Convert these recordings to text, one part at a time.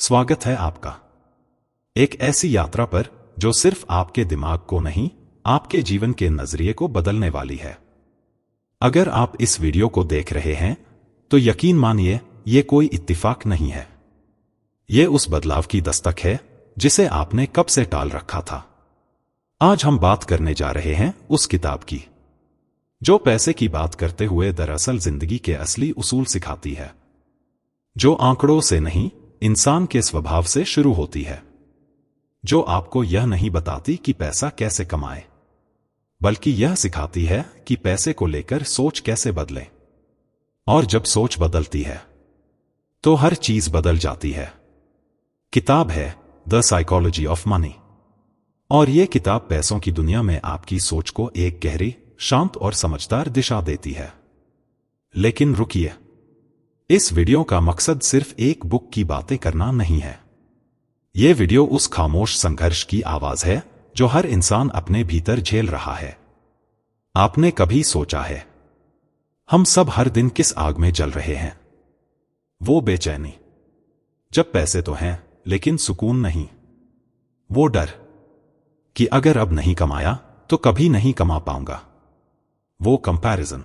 स्वागत है आपका एक ऐसी यात्रा पर जो सिर्फ आपके दिमाग को नहीं, आपके जीवन के नजरिए को बदलने वाली है। अगर आप इस वीडियो को देख रहे हैं तो यकीन मानिए ये कोई इत्तिफाक नहीं है। ये उस बदलाव की दस्तक है जिसे आपने कब से टाल रखा था। आज हम बात करने जा रहे हैं उस किताब की जो पैसे की बात करते हुए दरअसल जिंदगी के असली उसूल सिखाती है, जो आंकड़ों से नहीं इंसान के स्वभाव से शुरू होती है, जो आपको यह नहीं बताती कि पैसा कैसे कमाए, बल्कि यह सिखाती है कि पैसे को लेकर सोच कैसे बदले। और जब सोच बदलती है तो हर चीज बदल जाती है। किताब है द साइकोलॉजी ऑफ मनी, और यह किताब पैसों की दुनिया में आपकी सोच को एक गहरी, शांत और समझदार दिशा देती है। लेकिन रुकिए, इस वीडियो का मकसद सिर्फ एक बुक की बातें करना नहीं है। यह वीडियो उस खामोश संघर्ष की आवाज है जो हर इंसान अपने भीतर झेल रहा है। आपने कभी सोचा है हम सब हर दिन किस आग में जल रहे हैं? वो बेचैनी जब पैसे तो हैं लेकिन सुकून नहीं, वो डर कि अगर अब नहीं कमाया तो कभी नहीं कमा पाऊंगा, वो कंपैरिजन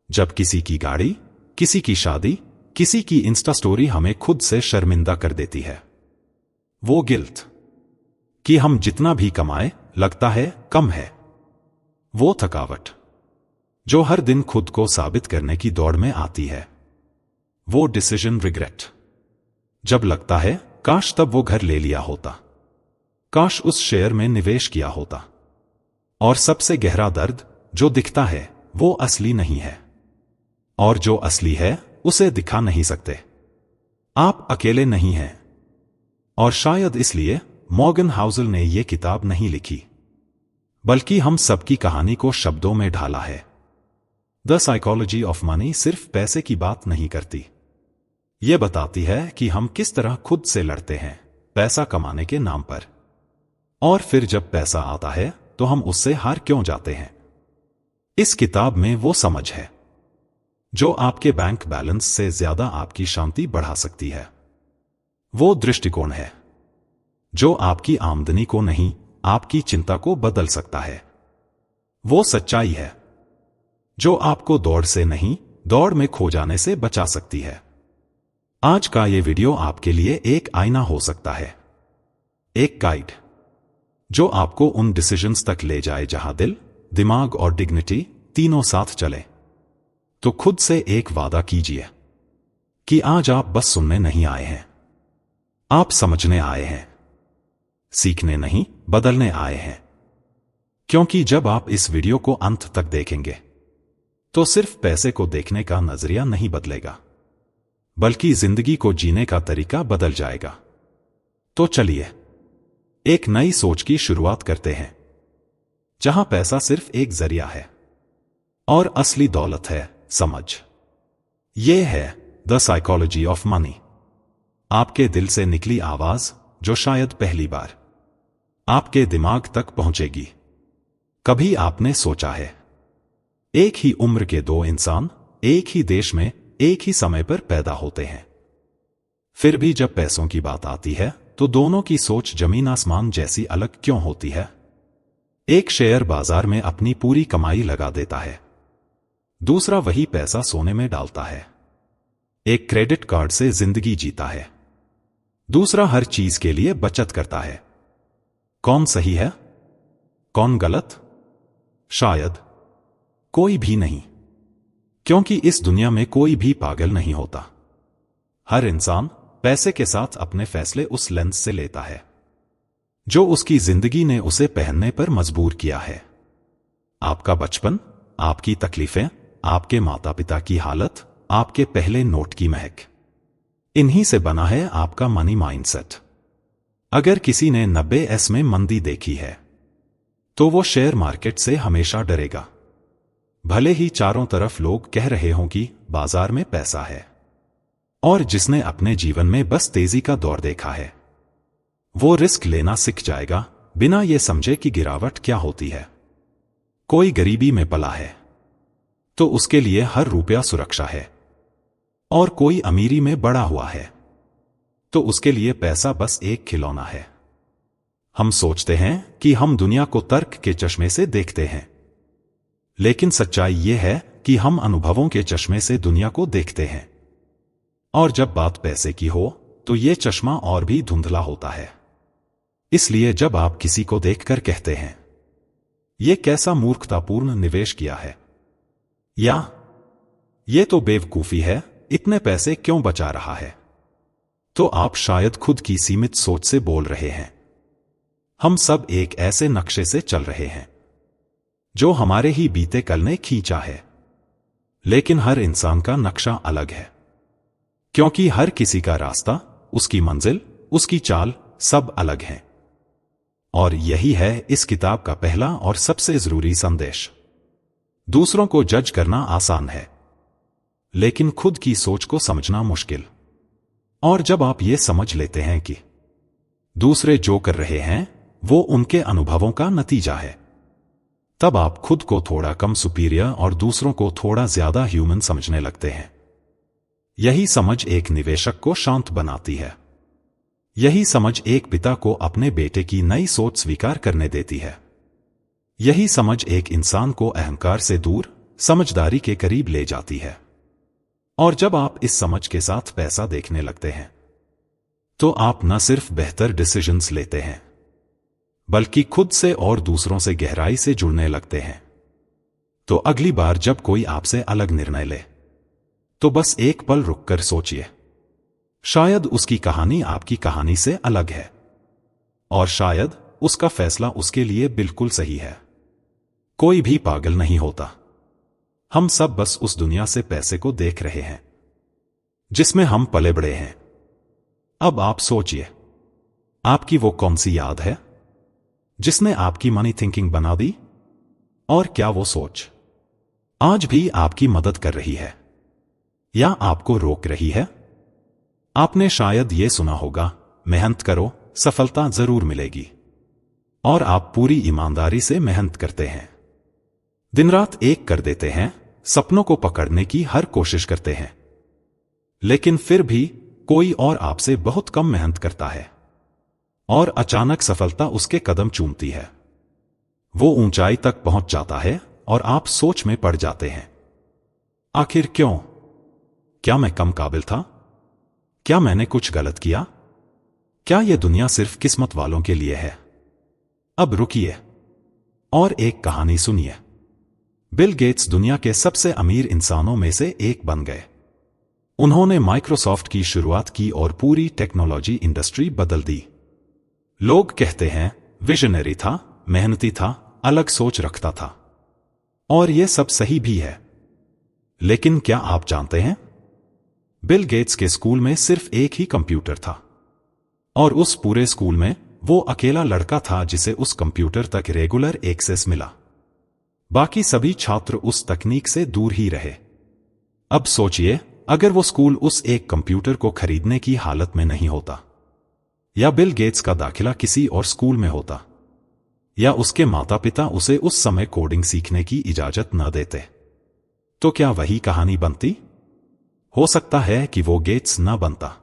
जब किसी की गाड़ी, किसी की शादी, किसी की इंस्टा स्टोरी हमें खुद से शर्मिंदा कर देती है, वो गिल्ट कि हम जितना भी कमाए लगता है कम है, वो थकावट जो हर दिन खुद को साबित करने की दौड़ में आती है, वो डिसीजन रिग्रेट जब लगता है काश तब वो घर ले लिया होता, काश उस शेयर में निवेश किया होता। और सबसे गहरा दर्द जो दिखता है वो असली नहीं है, और जो असली है उसे दिखा नहीं सकते। आप अकेले नहीं हैं, और शायद इसलिए मॉर्गन हाउसल ने यह किताब नहीं लिखी, बल्कि हम सबकी कहानी को शब्दों में ढाला है। द साइकोलॉजी ऑफ मनी सिर्फ पैसे की बात नहीं करती, यह बताती है कि हम किस तरह खुद से लड़ते हैं पैसा कमाने के नाम पर, और फिर जब पैसा आता है तो हम उससे हार क्यों जाते हैं। इस किताब में वो समझ है जो आपके बैंक बैलेंस से ज्यादा आपकी शांति बढ़ा सकती है, वो दृष्टिकोण है जो आपकी आमदनी को नहीं आपकी चिंता को बदल सकता है, वो सच्चाई है जो आपको दौड़ से नहीं दौड़ में खो जाने से बचा सकती है। आज का ये वीडियो आपके लिए एक आईना हो सकता है, एक गाइड जो आपको उन डिसीजंस तक ले जाए जहां दिल, दिमाग और डिग्निटी तीनों साथ चले। तो खुद से एक वादा कीजिए कि आज आप बस सुनने नहीं आए हैं, आप समझने आए हैं, सीखने नहीं बदलने आए हैं। क्योंकि जब आप इस वीडियो को अंत तक देखेंगे तो सिर्फ पैसे को देखने का नजरिया नहीं बदलेगा, बल्कि जिंदगी को जीने का तरीका बदल जाएगा। तो चलिए एक नई सोच की शुरुआत करते हैं, जहां पैसा सिर्फ एक जरिया है और असली दौलत है समझ। यह है द साइकोलॉजी ऑफ मनी, आपके दिल से निकली आवाज जो शायद पहली बार आपके दिमाग तक पहुंचेगी। कभी आपने सोचा है एक ही उम्र के दो इंसान एक ही देश में एक ही समय पर पैदा होते हैं, फिर भी जब पैसों की बात आती है तो दोनों की सोच जमीन आसमान जैसी अलग क्यों होती है? एक शेयर बाजार में अपनी पूरी कमाई लगा देता है, दूसरा वही पैसा सोने में डालता है। एक क्रेडिट कार्ड से जिंदगी जीता है, दूसरा हर चीज के लिए बचत करता है। कौन सही है, कौन गलत? शायद कोई भी नहीं, क्योंकि इस दुनिया में कोई भी पागल नहीं होता। हर इंसान पैसे के साथ अपने फैसले उस लेंस से लेता है जो उसकी जिंदगी ने उसे पहनने पर मजबूर किया है। आपका बचपन, आपकी तकलीफें, आपके माता पिता की हालत, आपके पहले नोट की महक, इन्हीं से बना है आपका मनी माइंडसेट। अगर किसी ने 90s में मंदी देखी है तो वो शेयर मार्केट से हमेशा डरेगा, भले ही चारों तरफ लोग कह रहे हों कि बाजार में पैसा है। और जिसने अपने जीवन में बस तेजी का दौर देखा है वो रिस्क लेना सीख जाएगा बिना ये समझे कि गिरावट क्या होती है। कोई गरीबी में पला है तो उसके लिए हर रुपया सुरक्षा है, और कोई अमीरी में बड़ा हुआ है तो उसके लिए पैसा बस एक खिलौना है। हम सोचते हैं कि हम दुनिया को तर्क के चश्मे से देखते हैं, लेकिन सच्चाई यह है कि हम अनुभवों के चश्मे से दुनिया को देखते हैं। और जब बात पैसे की हो तो यह चश्मा और भी धुंधला होता है। इसलिए जब आप किसी को देखकर कहते हैं, यह कैसा मूर्खतापूर्ण निवेश किया है, या यह तो बेवकूफी है, इतने पैसे क्यों बचा रहा है, तो आप शायद खुद की सीमित सोच से बोल रहे हैं। हम सब एक ऐसे नक्शे से चल रहे हैं जो हमारे ही बीते कल ने खींचा है, लेकिन हर इंसान का नक्शा अलग है, क्योंकि हर किसी का रास्ता, उसकी मंजिल, उसकी चाल सब अलग है। और यही है इस किताब का पहला और सबसे जरूरी संदेश। दूसरों को जज करना आसान है, लेकिन खुद की सोच को समझना मुश्किल। और जब आप ये समझ लेते हैं कि दूसरे जो कर रहे हैं वो उनके अनुभवों का नतीजा है, तब आप खुद को थोड़ा कम सुपीरियर और दूसरों को थोड़ा ज्यादा ह्यूमन समझने लगते हैं। यही समझ एक निवेशक को शांत बनाती है। यही समझ एक पिता को अपने बेटे की नई सोच स्वीकार करने देती है। यही समझ एक इंसान को अहंकार से दूर, समझदारी के करीब ले जाती है। और जब आप इस समझ के साथ पैसा देखने लगते हैं, तो आप न सिर्फ बेहतर डिसीजंस लेते हैं, बल्कि खुद से और दूसरों से गहराई से जुड़ने लगते हैं। तो अगली बार जब कोई आपसे अलग निर्णय ले, तो बस एक पल रुककर सोचिए, शायद उसकी कहानी आपकी कहानी से अलग है, और शायद उसका फैसला उसके लिए बिल्कुल सही है। कोई भी पागल नहीं होता। हम सब बस उस दुनिया से पैसे को देख रहे हैं जिसमें हम पले बड़े हैं। अब आप सोचिए, आपकी वो कौन सी याद है जिसने आपकी मनी थिंकिंग बना दी? और क्या वो सोच आज भी आपकी मदद कर रही है या आपको रोक रही है? आपने शायद ये सुना होगा, मेहनत करो, सफलता जरूर मिलेगी। और आप पूरी ईमानदारी से मेहनत करते हैं, दिन रात एक कर देते हैं, सपनों को पकड़ने की हर कोशिश करते हैं, लेकिन फिर भी कोई और आपसे बहुत कम मेहनत करता है, और अचानक सफलता उसके कदम चूमती है। वो ऊंचाई तक पहुंच जाता है और आप सोच में पड़ जाते हैं, आखिर क्यों? क्या मैं कम काबिल था? क्या मैंने कुछ गलत किया? क्या यह दुनिया सिर्फ किस्मत वालों के लिए है? अब रुकिए और एक कहानी सुनिए। बिल गेट्स दुनिया के सबसे अमीर इंसानों में से एक बन गए। उन्होंने माइक्रोसॉफ्ट की शुरुआत की और पूरी टेक्नोलॉजी इंडस्ट्री बदल दी। लोग कहते हैं विजनरी था, मेहनती था, अलग सोच रखता था, और यह सब सही भी है। लेकिन क्या आप जानते हैं, बिल गेट्स के स्कूल में सिर्फ एक ही कंप्यूटर था, और उस पूरे स्कूल में वो अकेला लड़का था जिसे उस कंप्यूटर तक रेगुलर एक्सेस मिला। बाकी सभी छात्र उस तकनीक से दूर ही रहे। अब सोचिए, अगर वो स्कूल उस एक कंप्यूटर को खरीदने की हालत में नहीं होता, या बिल गेट्स का दाखिला किसी और स्कूल में होता, या उसके माता पिता उसे उस समय कोडिंग सीखने की इजाजत न देते, तो क्या वही कहानी बनती? हो सकता है कि वो गेट्स न बनता।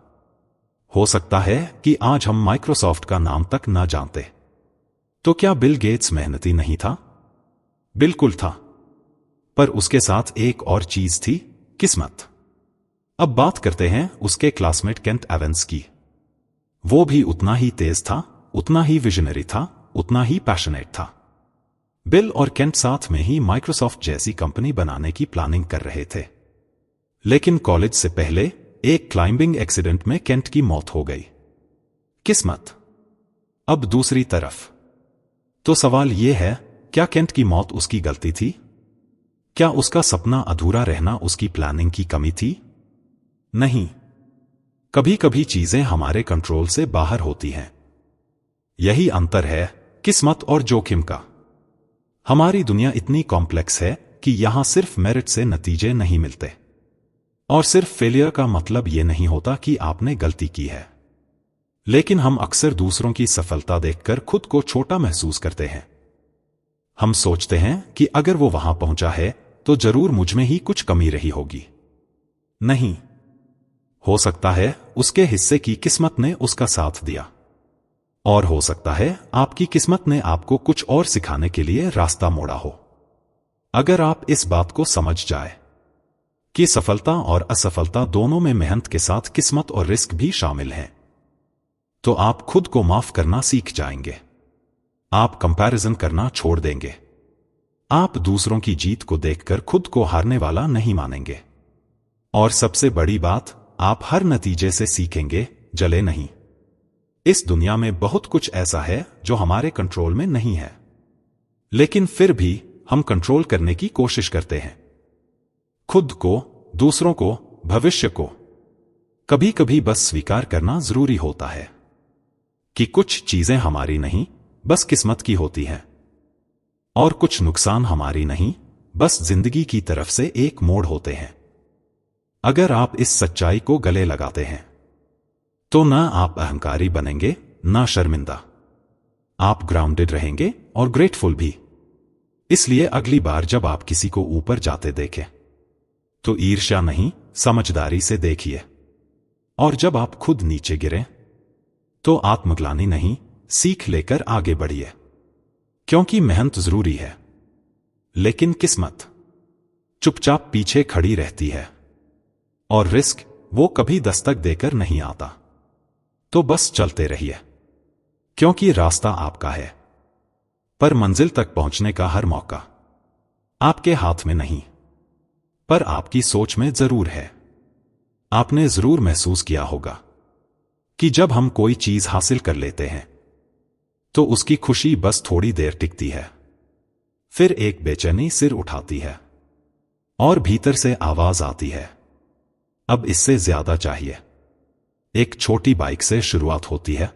हो सकता है कि आज हम माइक्रोसॉफ्ट का नाम तक न जानते। तो क्या बिल गेट्स मेहनती नहीं था? बिल्कुल था, पर उसके साथ एक और चीज थी, किस्मत। अब बात करते हैं उसके क्लासमेट केंट एवंस की। वो भी उतना ही तेज था, उतना ही विजनरी था, उतना ही पैशनेट था। बिल और केंट साथ में ही माइक्रोसॉफ्ट जैसी कंपनी बनाने की प्लानिंग कर रहे थे, लेकिन कॉलेज से पहले एक क्लाइंबिंग एक्सीडेंट में केंट की मौत हो गई। किस्मत। अब दूसरी तरफ, तो सवाल यह है, क्या केंट की मौत उसकी गलती थी? क्या उसका सपना अधूरा रहना उसकी प्लानिंग की कमी थी? नहीं। कभी कभी चीजें हमारे कंट्रोल से बाहर होती हैं। यही अंतर है किस्मत और जोखिम का। हमारी दुनिया इतनी कॉम्प्लेक्स है कि यहां सिर्फ मेरिट से नतीजे नहीं मिलते, और सिर्फ फेलियर का मतलब यह नहीं होता कि आपने गलती की है। लेकिन हम अक्सर दूसरों की सफलता देखकर खुद को छोटा महसूस करते हैं। हम सोचते हैं कि अगर वो वहां पहुंचा है तो जरूर मुझ में ही कुछ कमी रही होगी। नहीं, हो सकता है उसके हिस्से की किस्मत ने उसका साथ दिया, और हो सकता है आपकी किस्मत ने आपको कुछ और सिखाने के लिए रास्ता मोड़ा हो। अगर आप इस बात को समझ जाए कि सफलता और असफलता दोनों में मेहनत के साथ किस्मत और रिस्क भी शामिल है, तो आप खुद को माफ करना सीख जाएंगे। आप कंपैरिजन करना छोड़ देंगे। आप दूसरों की जीत को देखकर खुद को हारने वाला नहीं मानेंगे। और सबसे बड़ी बात, आप हर नतीजे से सीखेंगे, जले नहीं। इस दुनिया में बहुत कुछ ऐसा है जो हमारे कंट्रोल में नहीं है, लेकिन फिर भी हम कंट्रोल करने की कोशिश करते हैं। खुद को, दूसरों को, भविष्य को। कभी कभी बस स्वीकार करना जरूरी होता है कि कुछ चीजें हमारी नहीं, बस किस्मत की होती हैं, और कुछ नुकसान हमारी नहीं, बस जिंदगी की तरफ से एक मोड़ होते हैं। अगर आप इस सच्चाई को गले लगाते हैं, तो ना आप अहंकारी बनेंगे, ना शर्मिंदा। आप ग्राउंडेड रहेंगे और ग्रेटफुल भी। इसलिए अगली बार जब आप किसी को ऊपर जाते देखें, तो ईर्ष्या नहीं, समझदारी से देखिए। और जब आप खुद नीचे गिरें, तो आत्मग्लानि नहीं, सीख लेकर आगे बढ़िए। क्योंकि मेहनत जरूरी है, लेकिन किस्मत चुपचाप पीछे खड़ी रहती है। और रिस्क, वो कभी दस्तक देकर नहीं आता। तो बस चलते रहिए, क्योंकि रास्ता आपका है, पर मंजिल तक पहुंचने का हर मौका आपके हाथ में नहीं, पर आपकी सोच में जरूर है। आपने जरूर महसूस किया होगा कि जब हम कोई चीज हासिल कर लेते हैं, तो उसकी खुशी बस थोड़ी देर टिकती है, फिर एक बेचैनी सिर उठाती है, और भीतर से आवाज आती है, अब इससे ज्यादा चाहिए। एक छोटी बाइक से शुरुआत होती है,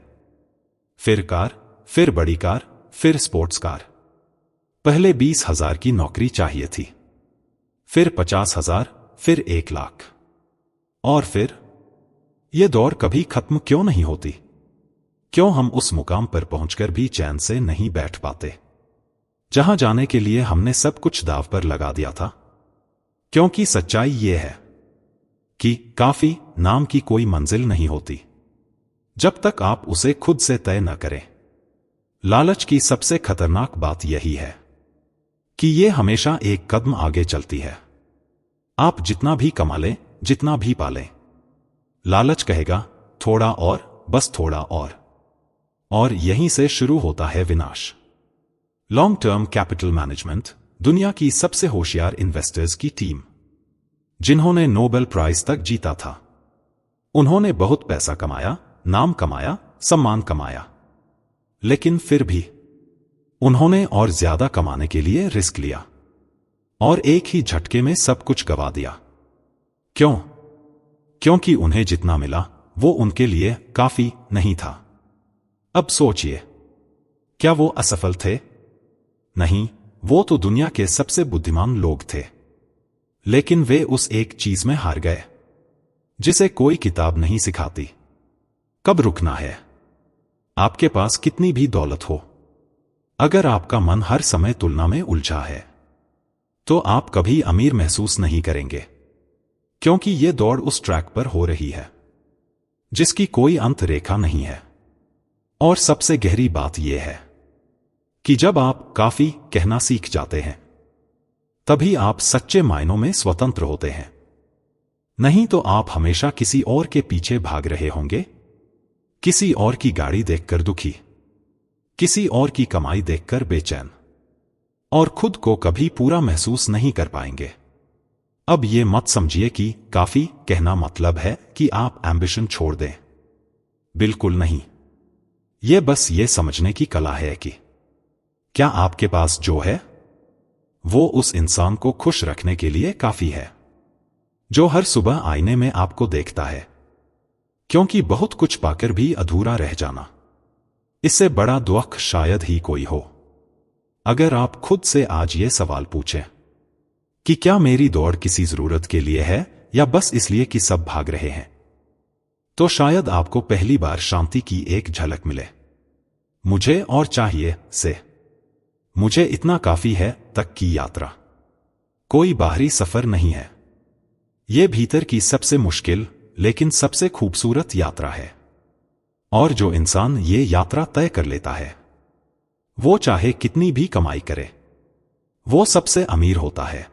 फिर कार, फिर बड़ी कार, फिर स्पोर्ट्स कार। पहले 20,000 की नौकरी चाहिए थी, फिर 50,000, फिर 1,00,000। और फिर यह दौड़ कभी खत्म क्यों नहीं होती? क्यों हम उस मुकाम पर पहुंचकर भी चैन से नहीं बैठ पाते, जहां जाने के लिए हमने सब कुछ दांव पर लगा दिया था? क्योंकि सच्चाई यह है कि काफी नाम की कोई मंजिल नहीं होती, जब तक आप उसे खुद से तय न करें। लालच की सबसे खतरनाक बात यही है कि यह हमेशा एक कदम आगे चलती है। आप जितना भी कमा लें, जितना भी पालें, लालच कहेगा थोड़ा और, बस थोड़ा और यहीं से शुरू होता है विनाश। लॉन्ग टर्म कैपिटल मैनेजमेंट दुनिया की सबसे होशियार इन्वेस्टर्स की टीम, जिन्होंने नोबेल प्राइज तक जीता था, उन्होंने बहुत पैसा कमाया, नाम कमाया, सम्मान कमाया, लेकिन फिर भी उन्होंने और ज्यादा कमाने के लिए रिस्क लिया, और एक ही झटके में सब कुछ गवा दिया। क्यों? क्योंकि उन्हें जितना मिला वो उनके लिए काफी नहीं था। अब सोचिए, क्या वो असफल थे? नहीं, वो तो दुनिया के सबसे बुद्धिमान लोग थे, लेकिन वे उस एक चीज में हार गए जिसे कोई किताब नहीं सिखाती। कब रुकना है? आपके पास कितनी भी दौलत हो, अगर आपका मन हर समय तुलना में उलझा है, तो आप कभी अमीर महसूस नहीं करेंगे, क्योंकि यह दौड़ उस ट्रैक पर हो रही है जिसकी कोई अंत रेखा नहीं है। और सबसे गहरी बात यह है कि जब आप काफी कहना सीख जाते हैं, तभी आप सच्चे मायनों में स्वतंत्र होते हैं। नहीं तो आप हमेशा किसी और के पीछे भाग रहे होंगे, किसी और की गाड़ी देखकर दुखी, किसी और की कमाई देखकर बेचैन, और खुद को कभी पूरा महसूस नहीं कर पाएंगे। अब ये मत समझिए कि काफी कहना मतलब है कि आप एम्बिशन छोड़ दें। बिल्कुल नहीं। यह बस ये समझने की कला है कि क्या आपके पास जो है वो उस इंसान को खुश रखने के लिए काफी है जो हर सुबह आईने में आपको देखता है। क्योंकि बहुत कुछ पाकर भी अधूरा रह जाना, इससे बड़ा दुख शायद ही कोई हो। अगर आप खुद से आज ये सवाल पूछें कि क्या मेरी दौड़ किसी जरूरत के लिए है या बस इसलिए कि सब भाग रहे हैं, तो शायद आपको पहली बार शांति की एक झलक मिले। मुझे और चाहिए से मुझे इतना काफी है तक की यात्रा कोई बाहरी सफर नहीं है। यह भीतर की सबसे मुश्किल, लेकिन सबसे खूबसूरत यात्रा है। और जो इंसान ये यात्रा तय कर लेता है, वो चाहे कितनी भी कमाई करे, वो सबसे अमीर होता है,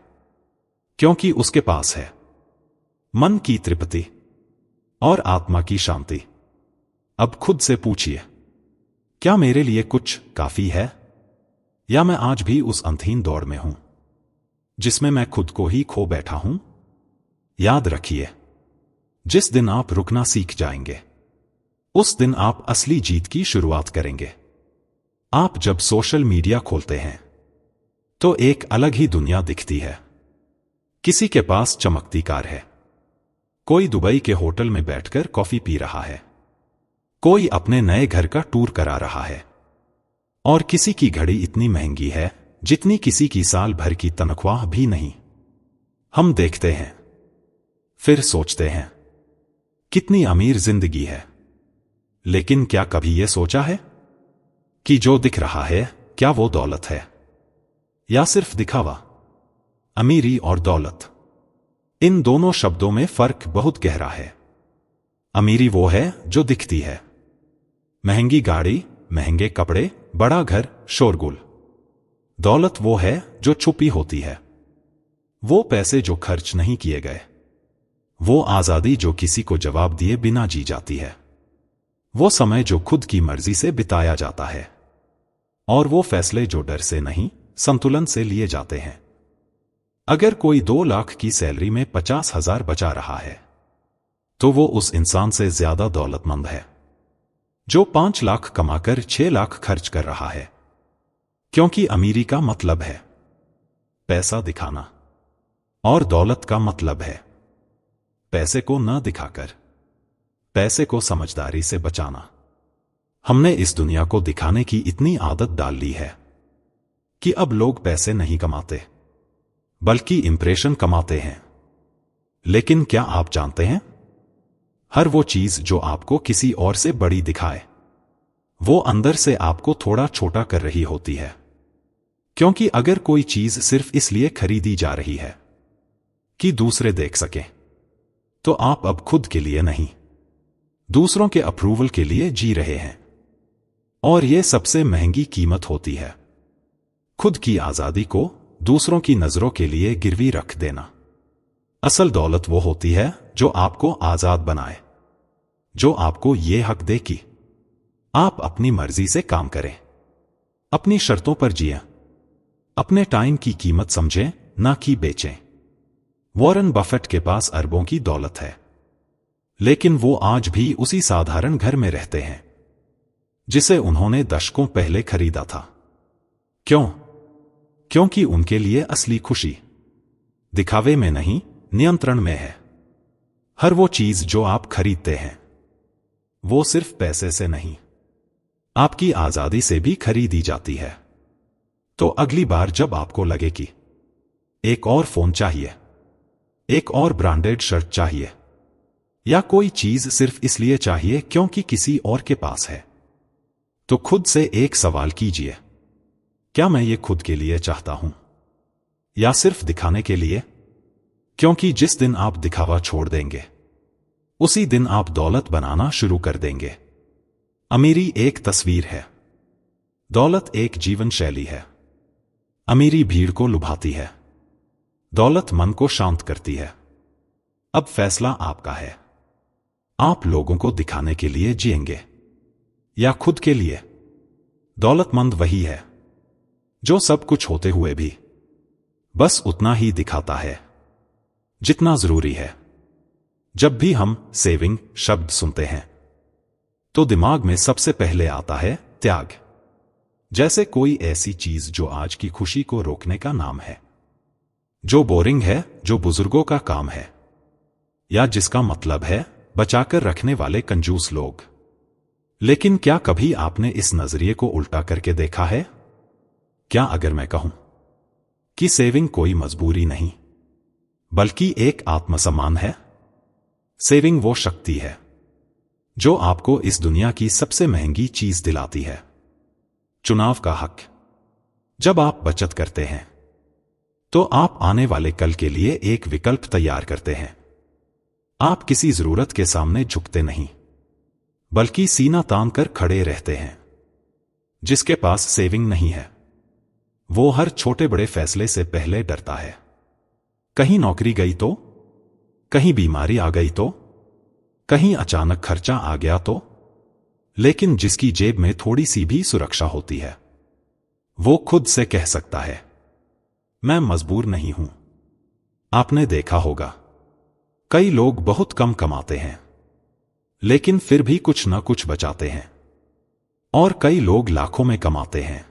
क्योंकि उसके पास है मन की तृप्ति और आत्मा की शांति। अब खुद से पूछिए, क्या मेरे लिए कुछ काफी है, या मैं आज भी उस अंतहीन दौड़ में हूं जिसमें मैं खुद को ही खो बैठा हूं? याद रखिए, जिस दिन आप रुकना सीख जाएंगे, उस दिन आप असली जीत की शुरुआत करेंगे। आप जब सोशल मीडिया खोलते हैं तो एक अलग ही दुनिया दिखती है। किसी के पास चमकती कार है, कोई दुबई के होटल में बैठकर कॉफी पी रहा है, कोई अपने नए घर का टूर करा रहा है, और किसी की घड़ी इतनी महंगी है जितनी किसी की साल भर की तनख्वाह भी नहीं। हम देखते हैं, फिर सोचते हैं, कितनी अमीर जिंदगी है। लेकिन क्या कभी यह सोचा है कि जो दिख रहा है, क्या वो दौलत है या सिर्फ दिखावा? अमीरी और दौलत, इन दोनों शब्दों में फर्क बहुत गहरा है। अमीरी वो है जो दिखती है, महंगी गाड़ी, महंगे कपड़े, बड़ा घर, शोरगुल। दौलत वो है जो छुपी होती है, वो पैसे जो खर्च नहीं किए गए, वो आजादी जो किसी को जवाब दिए बिना जी जाती है, वो समय जो खुद की मर्जी से बिताया जाता है, और वो फैसले जो डर से नहीं, संतुलन से लिए जाते हैं। अगर कोई 2 लाख की सैलरी में 50,000 बचा रहा है, तो वो उस इंसान से ज्यादा दौलतमंद है जो 5 लाख कमाकर 6 लाख खर्च कर रहा है। क्योंकि अमीरी का मतलब है पैसा दिखाना, और दौलत का मतलब है पैसे को न दिखाकर पैसे को समझदारी से बचाना। हमने इस दुनिया को दिखाने की इतनी आदत डाल ली है कि अब लोग पैसे नहीं कमाते, बल्कि इंप्रेशन कमाते हैं। लेकिन क्या आप जानते हैं, हर वो चीज जो आपको किसी और से बड़ी दिखाए, वो अंदर से आपको थोड़ा छोटा कर रही होती है। क्योंकि अगर कोई चीज सिर्फ इसलिए खरीदी जा रही है कि दूसरे देख सकें, तो आप अब खुद के लिए नहीं, दूसरों के अप्रूवल के लिए जी रहे हैं। और यह सबसे महंगी कीमत होती है, खुद की आजादी को दूसरों की नजरों के लिए गिरवी रख देना। असल दौलत वो होती है जो आपको आजाद बनाए, जो आपको ये हक दे कि आप अपनी मर्जी से काम करें, अपनी शर्तों पर जिएं, अपने टाइम की कीमत समझें, ना कि बेचें। वॉरेन बफेट के पास अरबों की दौलत है, लेकिन वो आज भी उसी साधारण घर में रहते हैं जिसे उन्होंने दशकों पहले खरीदा था। क्यों? क्योंकि उनके लिए असली खुशी दिखावे में नहीं, नियंत्रण में है। हर वो चीज जो आप खरीदते हैं, वो सिर्फ पैसे से नहीं, आपकी आजादी से भी खरीदी जाती है। तो अगली बार जब आपको लगे कि एक और फोन चाहिए, एक और ब्रांडेड शर्ट चाहिए, या कोई चीज सिर्फ इसलिए चाहिए क्योंकि किसी और के पास है, तो खुद से एक सवाल कीजिए, क्या मैं ये खुद के लिए चाहता हूं या सिर्फ दिखाने के लिए? क्योंकि जिस दिन आप दिखावा छोड़ देंगे, उसी दिन आप दौलत बनाना शुरू कर देंगे। अमीरी एक तस्वीर है, दौलत एक जीवन शैली है। अमीरी भीड़ को लुभाती है, दौलत मन को शांत करती है। अब फैसला आपका है, आप लोगों को दिखाने के लिए जिएंगे या खुद के लिए? दौलतमंद वही है जो सब कुछ होते हुए भी बस उतना ही दिखाता है जितना जरूरी है। जब भी हम सेविंग शब्द सुनते हैं, तो दिमाग में सबसे पहले आता है त्याग, जैसे कोई ऐसी चीज जो आज की खुशी को रोकने का नाम है, जो बोरिंग है, जो बुजुर्गों का काम है, या जिसका मतलब है बचाकर रखने वाले कंजूस लोग। लेकिन क्या कभी आपने इस नजरिए को उल्टा करके देखा है? क्या अगर मैं कहूं कि सेविंग कोई मजबूरी नहीं, बल्कि एक आत्मसम्मान है? सेविंग वो शक्ति है जो आपको इस दुनिया की सबसे महंगी चीज दिलाती है, चुनाव का हक। जब आप बचत करते हैं, तो आप आने वाले कल के लिए एक विकल्प तैयार करते हैं। आप किसी जरूरत के सामने झुकते नहीं, बल्कि सीना तान कर खड़े रहते हैं। जिसके पास सेविंग नहीं है, वो हर छोटे बड़े फैसले से पहले डरता है। कहीं नौकरी गई तो, कहीं बीमारी आ गई तो, कहीं अचानक खर्चा आ गया तो। लेकिन जिसकी जेब में थोड़ी सी भी सुरक्षा होती है, वो खुद से कह सकता है, मैं मजबूर नहीं हूं। आपने देखा होगा, कई लोग बहुत कम कमाते हैं, लेकिन फिर भी कुछ न कुछ बचाते हैं। और कई लोग लाखों में कमाते हैं,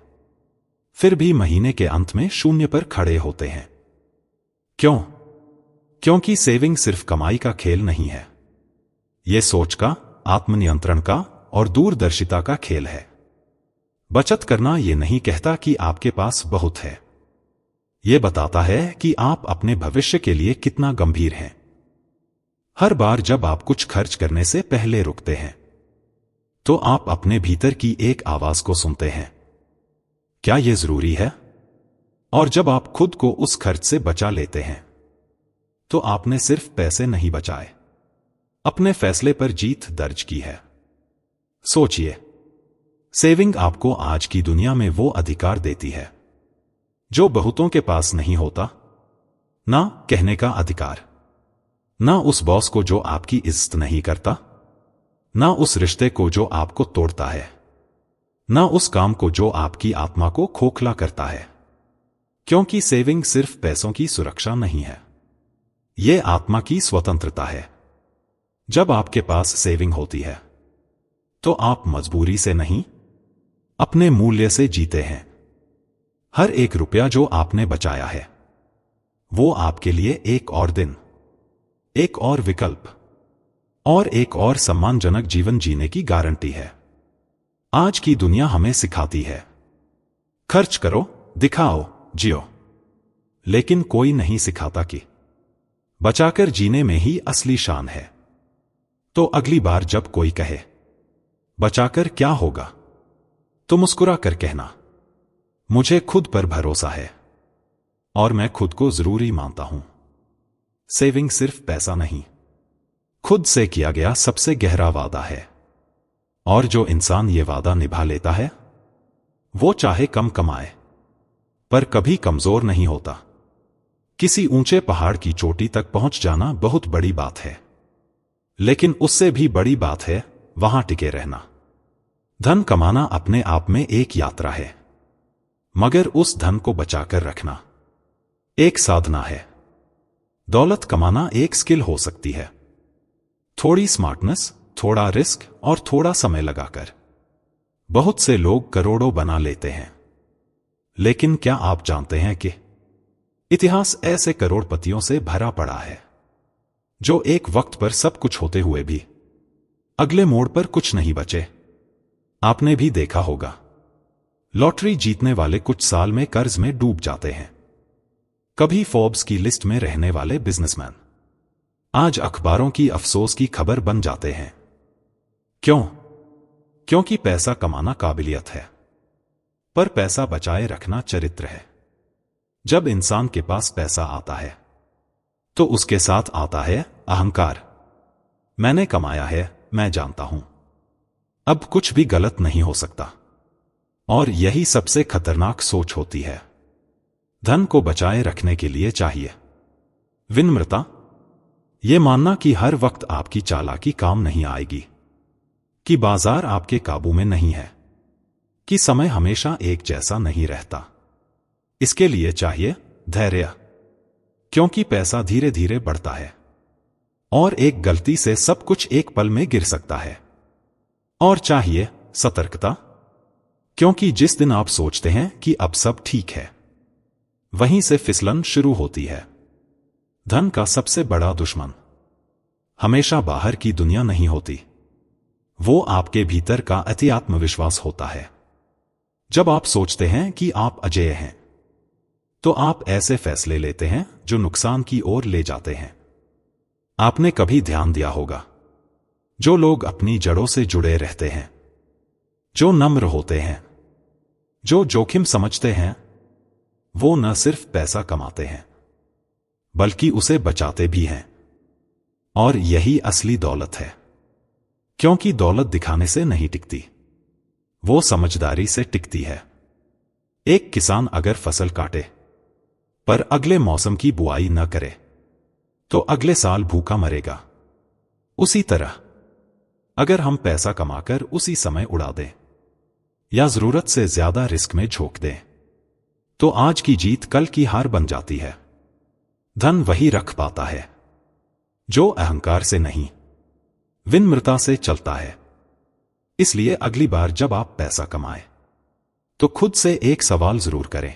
फिर भी महीने के अंत में शून्य पर खड़े होते हैं। क्यों? क्योंकि सेविंग सिर्फ कमाई का खेल नहीं है। यह सोच का, आत्मनियंत्रण का और दूरदर्शिता का खेल है। बचत करना यह नहीं कहता कि आपके पास बहुत है। यह बताता है कि आप अपने भविष्य के लिए कितना गंभीर हैं। हर बार जब आप कुछ खर्च करने से पहले रुकते हैं, तो आप अपने भीतर की एक आवाज को सुनते हैं, क्या यह जरूरी है? और जब आप खुद को उस खर्च से बचा लेते हैं, तो आपने सिर्फ पैसे नहीं बचाए, अपने फैसले पर जीत दर्ज की है। सोचिए, सेविंग आपको आज की दुनिया में वो अधिकार देती है जो बहुतों के पास नहीं होता। ना कहने का अधिकार, ना उस बॉस को जो आपकी इज्जत नहीं करता, ना उस रिश्ते को जो आपको तोड़ता है, ना उस काम को जो आपकी आत्मा को खोखला करता है। क्योंकि सेविंग सिर्फ पैसों की सुरक्षा नहीं है, यह आत्मा की स्वतंत्रता है। जब आपके पास सेविंग होती है, तो आप मजबूरी से नहीं, अपने मूल्य से जीते हैं। हर एक रुपया जो आपने बचाया है, वो आपके लिए एक और दिन, एक और विकल्प और एक और सम्मानजनक जीवन जीने की गारंटी है। आज की दुनिया हमें सिखाती है, खर्च करो, दिखाओ, जियो। लेकिन कोई नहीं सिखाता कि बचाकर जीने में ही असली शान है। तो अगली बार जब कोई कहे, बचाकर क्या होगा, तो मुस्कुरा कर कहना, मुझे खुद पर भरोसा है और मैं खुद को जरूरी मानता हूं। सेविंग सिर्फ पैसा नहीं, खुद से किया गया सबसे गहरा वादा है। और जो इंसान ये वादा निभा लेता है, वो चाहे कम कमाए, पर कभी कमजोर नहीं होता। किसी ऊंचे पहाड़ की चोटी तक पहुंच जाना बहुत बड़ी बात है, लेकिन उससे भी बड़ी बात है वहां टिके रहना। धन कमाना अपने आप में एक यात्रा है, मगर उस धन को बचाकर रखना एक साधना है। दौलत कमाना एक स्किल हो सकती है, थोड़ी स्मार्टनेस, थोड़ा रिस्क और थोड़ा समय लगाकर। बहुत से लोग करोड़ों बना लेते हैं, लेकिन क्या आप जानते हैं कि इतिहास ऐसे करोड़पतियों से भरा पड़ा है जो एक वक्त पर सब कुछ होते हुए भी अगले मोड़ पर कुछ नहीं बचे। आपने भी देखा होगा, लॉटरी जीतने वाले कुछ साल में कर्ज में डूब जाते हैं। कभी फोर्ब्स की लिस्ट में रहने वाले बिजनेसमैन आज अखबारों की अफसोस की खबर बन जाते हैं। क्यों? क्योंकि पैसा कमाना काबिलियत है, पर पैसा बचाए रखना चरित्र है। जब इंसान के पास पैसा आता है, तो उसके साथ आता है अहंकार। मैंने कमाया है, मैं जानता हूं, अब कुछ भी गलत नहीं हो सकता। और यही सबसे खतरनाक सोच होती है। धन को बचाए रखने के लिए चाहिए विनम्रता, यह मानना कि हर वक्त आपकी चालाकी काम नहीं आएगी, कि बाजार आपके काबू में नहीं है, कि समय हमेशा एक जैसा नहीं रहता। इसके लिए चाहिए धैर्य, क्योंकि पैसा धीरे धीरे बढ़ता है और एक गलती से सब कुछ एक पल में गिर सकता है। और चाहिए सतर्कता, क्योंकि जिस दिन आप सोचते हैं कि अब सब ठीक है, वहीं से फिसलन शुरू होती है। धन का सबसे बड़ा दुश्मन हमेशा बाहर की दुनिया नहीं होती, वो आपके भीतर का अति आत्मविश्वास होता है। जब आप सोचते हैं कि आप अजेय हैं, तो आप ऐसे फैसले लेते हैं जो नुकसान की ओर ले जाते हैं। आपने कभी ध्यान दिया होगा, जो लोग अपनी जड़ों से जुड़े रहते हैं, जो नम्र होते हैं, जो जोखिम समझते हैं, वो न सिर्फ पैसा कमाते हैं, बल्कि उसे बचाते भी हैं। और यही असली दौलत है, क्योंकि दौलत दिखाने से नहीं टिकती, वो समझदारी से टिकती है। एक किसान अगर फसल काटे पर अगले मौसम की बुआई न करे तो अगले साल भूखा मरेगा। उसी तरह अगर हम पैसा कमाकर उसी समय उड़ा दें या जरूरत से ज्यादा रिस्क में झोंक दें तो आज की जीत कल की हार बन जाती है। धन वही रख पाता है जो अहंकार से नहीं, विनम्रता से चलता है। इसलिए अगली बार जब आप पैसा कमाएं तो खुद से एक सवाल जरूर करें,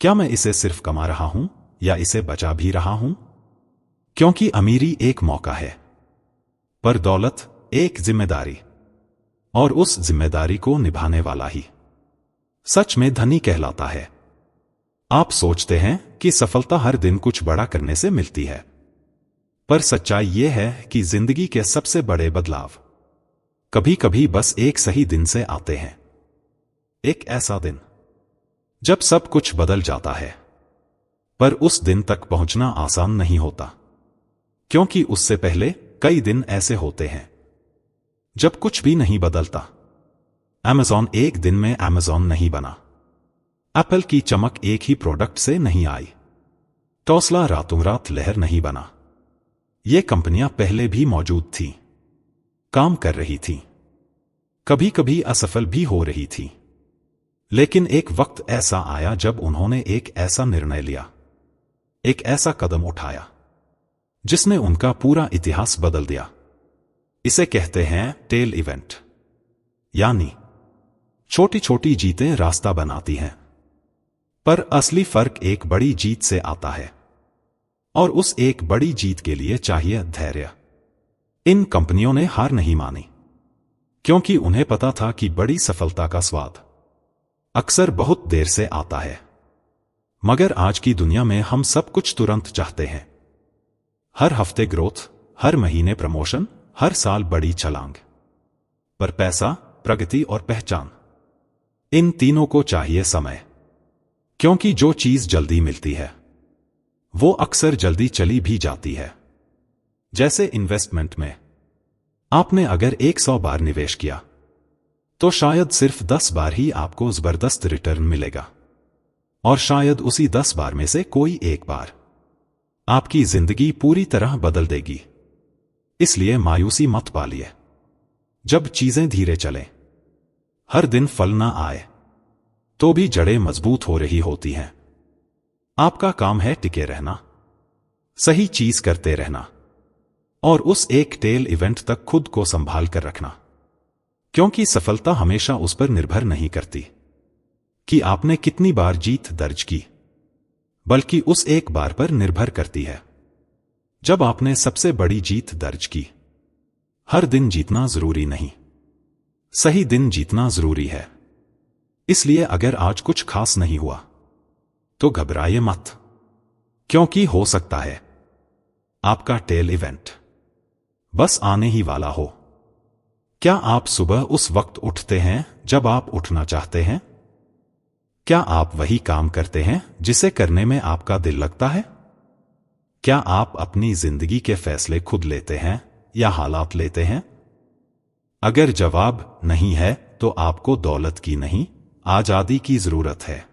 क्या मैं इसे सिर्फ कमा रहा हूं या इसे बचा भी रहा हूं? क्योंकि अमीरी एक मौका है, पर दौलत एक जिम्मेदारी, और उस जिम्मेदारी को निभाने वाला ही सच में धनी कहलाता है। आप सोचते हैं कि सफलता हर दिन कुछ बड़ा करने से मिलती है, पर सच्चाई यह है कि जिंदगी के सबसे बड़े बदलाव कभी कभी बस एक सही दिन से आते हैं। एक ऐसा दिन जब सब कुछ बदल जाता है, पर उस दिन तक पहुंचना आसान नहीं होता, क्योंकि उससे पहले कई दिन ऐसे होते हैं जब कुछ भी नहीं बदलता। अमेज़न एक दिन में अमेज़न नहीं बना, एप्पल की चमक एक ही प्रोडक्ट से नहीं आई, टेस्ला रातों रात लहर नहीं बना। ये कंपनियां पहले भी मौजूद थीं, काम कर रही थीं, कभी कभी असफल भी हो रही थीं, लेकिन एक वक्त ऐसा आया जब उन्होंने एक ऐसा निर्णय लिया, एक ऐसा कदम उठाया जिसने उनका पूरा इतिहास बदल दिया। इसे कहते हैं टेल इवेंट, यानी छोटी छोटी जीतें रास्ता बनाती हैं, पर असली फर्क एक बड़ी जीत से आता है, और उस एक बड़ी जीत के लिए चाहिए धैर्य। इन कंपनियों ने हार नहीं मानी, क्योंकि उन्हें पता था कि बड़ी सफलता का स्वाद अक्सर बहुत देर से आता है। मगर आज की दुनिया में हम सब कुछ तुरंत चाहते हैं। हर हफ्ते ग्रोथ, हर महीने प्रमोशन, हर साल बड़ी छलांग। पर पैसा, प्रगति और पहचान, इन तीनों को चाहिए समय, क्योंकि जो चीज जल्दी मिलती है वो अक्सर जल्दी चली भी जाती है। जैसे इन्वेस्टमेंट में आपने अगर 100 बार निवेश किया तो शायद सिर्फ 10 बार ही आपको जबरदस्त रिटर्न मिलेगा, और शायद उसी 10 बार में से कोई एक बार आपकी जिंदगी पूरी तरह बदल देगी। इसलिए मायूसी मत पालिए जब चीजें धीरे चलें। हर दिन फल ना आए तो भी जड़ें मजबूत हो रही होती हैं। आपका काम है टिके रहना, सही चीज करते रहना, और उस एक टेल इवेंट तक खुद को संभाल कर रखना, क्योंकि सफलता हमेशा उस पर निर्भर नहीं करती कि आपने कितनी बार जीत दर्ज की, बल्कि उस एक बार पर निर्भर करती है जब आपने सबसे बड़ी जीत दर्ज की। हर दिन जीतना जरूरी नहीं, सही दिन जीतना जरूरी है। इसलिए अगर आज कुछ खास नहीं हुआ तो घबराइए मत, क्योंकि हो सकता है आपका टेल इवेंट बस आने ही वाला हो। क्या आप सुबह उस वक्त उठते हैं जब आप उठना चाहते हैं? क्या आप वही काम करते हैं जिसे करने में आपका दिल लगता है? क्या आप अपनी जिंदगी के फैसले खुद लेते हैं या हालात लेते हैं? अगर जवाब नहीं है तो आपको दौलत की नहीं, आजादी की जरूरत है,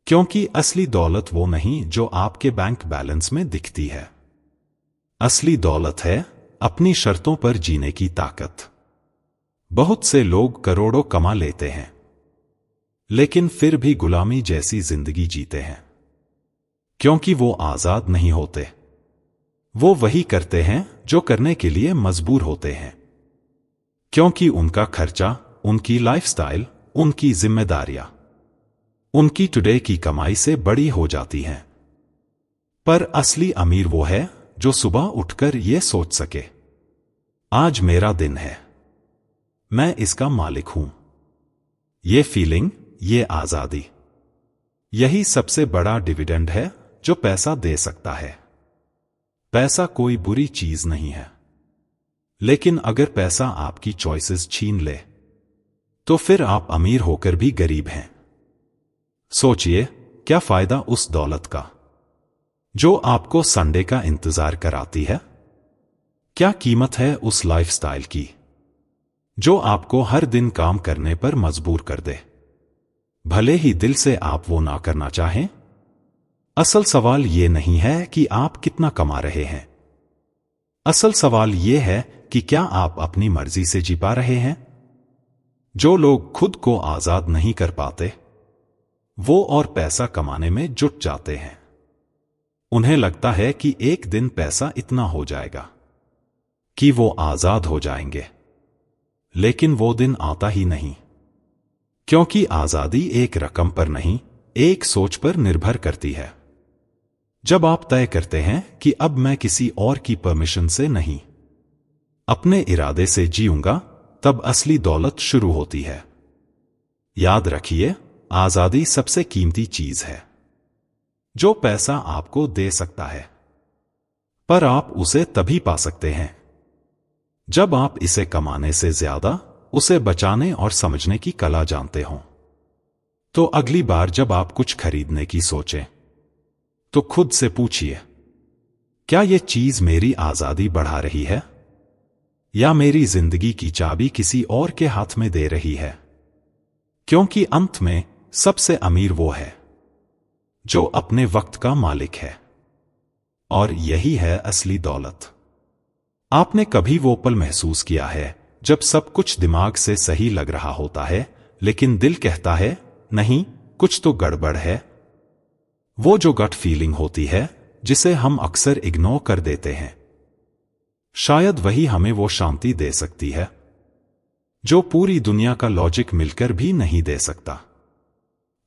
क्योंकि असली दौलत वो नहीं जो आपके बैंक बैलेंस में दिखती है। असली दौलत है अपनी शर्तों पर जीने की ताकत। बहुत से लोग करोड़ों कमा लेते हैं लेकिन फिर भी गुलामी जैसी जिंदगी जीते हैं, क्योंकि वो आजाद नहीं होते। वो वही करते हैं जो करने के लिए मजबूर होते हैं, क्योंकि उनका खर्चा, उनकी लाइफस्टाइल, उनकी जिम्मेदारियां उनकी टुडे की कमाई से बड़ी हो जाती हैं। पर असली अमीर वो है जो सुबह उठकर ये सोच सके, आज मेरा दिन है, मैं इसका मालिक हूं। ये फीलिंग, ये आजादी, यही सबसे बड़ा डिविडेंड है जो पैसा दे सकता है। पैसा कोई बुरी चीज नहीं है, लेकिन अगर पैसा आपकी चॉइसेस छीन ले तो फिर आप अमीर होकर भी गरीब हैं। सोचिए, क्या फायदा उस दौलत का जो आपको संडे का इंतजार कराती है? क्या कीमत है उस लाइफस्टाइल की जो आपको हर दिन काम करने पर मजबूर कर दे, भले ही दिल से आप वो ना करना चाहें? असल सवाल ये नहीं है कि आप कितना कमा रहे हैं। असल सवाल ये है कि क्या आप अपनी मर्जी से जी पा रहे हैं? जो लोग खुद को आजाद नहीं कर पाते, वो और पैसा कमाने में जुट जाते हैं। उन्हें लगता है कि एक दिन पैसा इतना हो जाएगा कि वो आजाद हो जाएंगे, लेकिन वो दिन आता ही नहीं, क्योंकि आजादी एक रकम पर नहीं, एक सोच पर निर्भर करती है। जब आप तय करते हैं कि अब मैं किसी और की परमिशन से नहीं, अपने इरादे से जीऊंगा, तब असली दौलत शुरू होती है। याद रखिए, आजादी सबसे कीमती चीज है जो पैसा आपको दे सकता है, पर आप उसे तभी पा सकते हैं जब आप इसे कमाने से ज्यादा उसे बचाने और समझने की कला जानते हों। तो अगली बार जब आप कुछ खरीदने की सोचें, तो खुद से पूछिए, क्या यह चीज मेरी आजादी बढ़ा रही है या मेरी जिंदगी की चाबी किसी और के हाथ में दे रही है? क्योंकि अंत में सबसे अमीर वो है जो अपने वक्त का मालिक है, और यही है असली दौलत। आपने कभी वो पल महसूस किया है जब सब कुछ दिमाग से सही लग रहा होता है, लेकिन दिल कहता है नहीं, कुछ तो गड़बड़ है? वो जो गट फीलिंग होती है जिसे हम अक्सर इग्नोर कर देते हैं, शायद वही हमें वो शांति दे सकती है जो पूरी दुनिया का लॉजिक मिलकर भी नहीं दे सकता।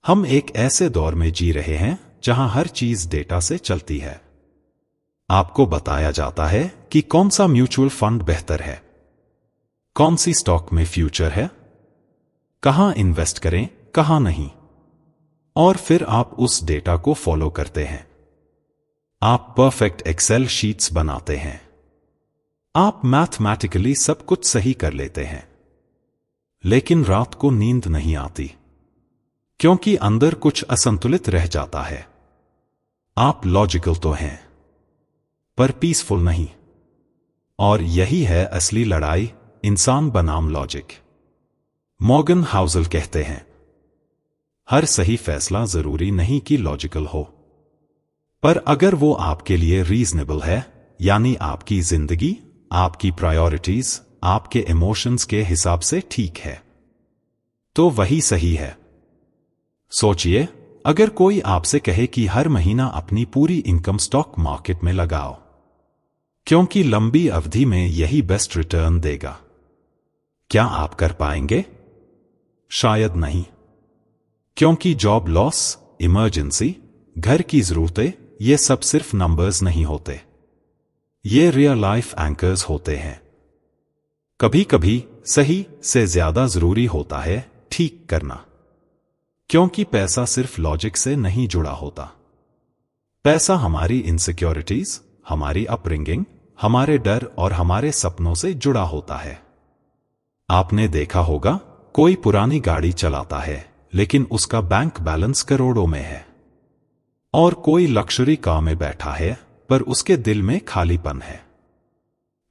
हम एक ऐसे दौर में जी रहे हैं जहां हर चीज डेटा से चलती है। आपको बताया जाता है कि कौन सा म्यूचुअल फंड बेहतर है, कौन सी स्टॉक में फ्यूचर है, कहां इन्वेस्ट करें, कहां नहीं, और फिर आप उस डेटा को फॉलो करते हैं। आप परफेक्ट एक्सेल शीट्स बनाते हैं, आप मैथमेटिकली सब कुछ सही कर लेते हैं, लेकिन रात को नींद नहीं आती क्योंकि अंदर कुछ असंतुलित रह जाता है। आप लॉजिकल तो हैं, पर पीसफुल नहीं, और यही है असली लड़ाई, इंसान बनाम लॉजिक। मॉर्गन हाउसल कहते हैं, हर सही फैसला जरूरी नहीं कि लॉजिकल हो, पर अगर वो आपके लिए रीजनेबल है, यानी आपकी जिंदगी, आपकी प्रायोरिटीज, आपके इमोशंस के हिसाब से ठीक है, तो वही सही है। सोचिए, अगर कोई आपसे कहे कि हर महीना अपनी पूरी इनकम स्टॉक मार्केट में लगाओ क्योंकि लंबी अवधि में यही बेस्ट रिटर्न देगा, क्या आप कर पाएंगे? शायद नहीं, क्योंकि जॉब लॉस, इमरजेंसी, घर की जरूरतें, ये सब सिर्फ नंबर्स नहीं होते, ये रियल लाइफ एंकर्स होते हैं। कभी कभी सही से ज्यादा जरूरी होता है ठीक करना, क्योंकि पैसा सिर्फ लॉजिक से नहीं जुड़ा होता। पैसा हमारी इनसिक्योरिटीज, हमारी अपब्रिंगिंग, हमारे डर और हमारे सपनों से जुड़ा होता है। आपने देखा होगा, कोई पुरानी गाड़ी चलाता है लेकिन उसका बैंक बैलेंस करोड़ों में है, और कोई लक्जरी कार में बैठा है पर उसके दिल में खालीपन है।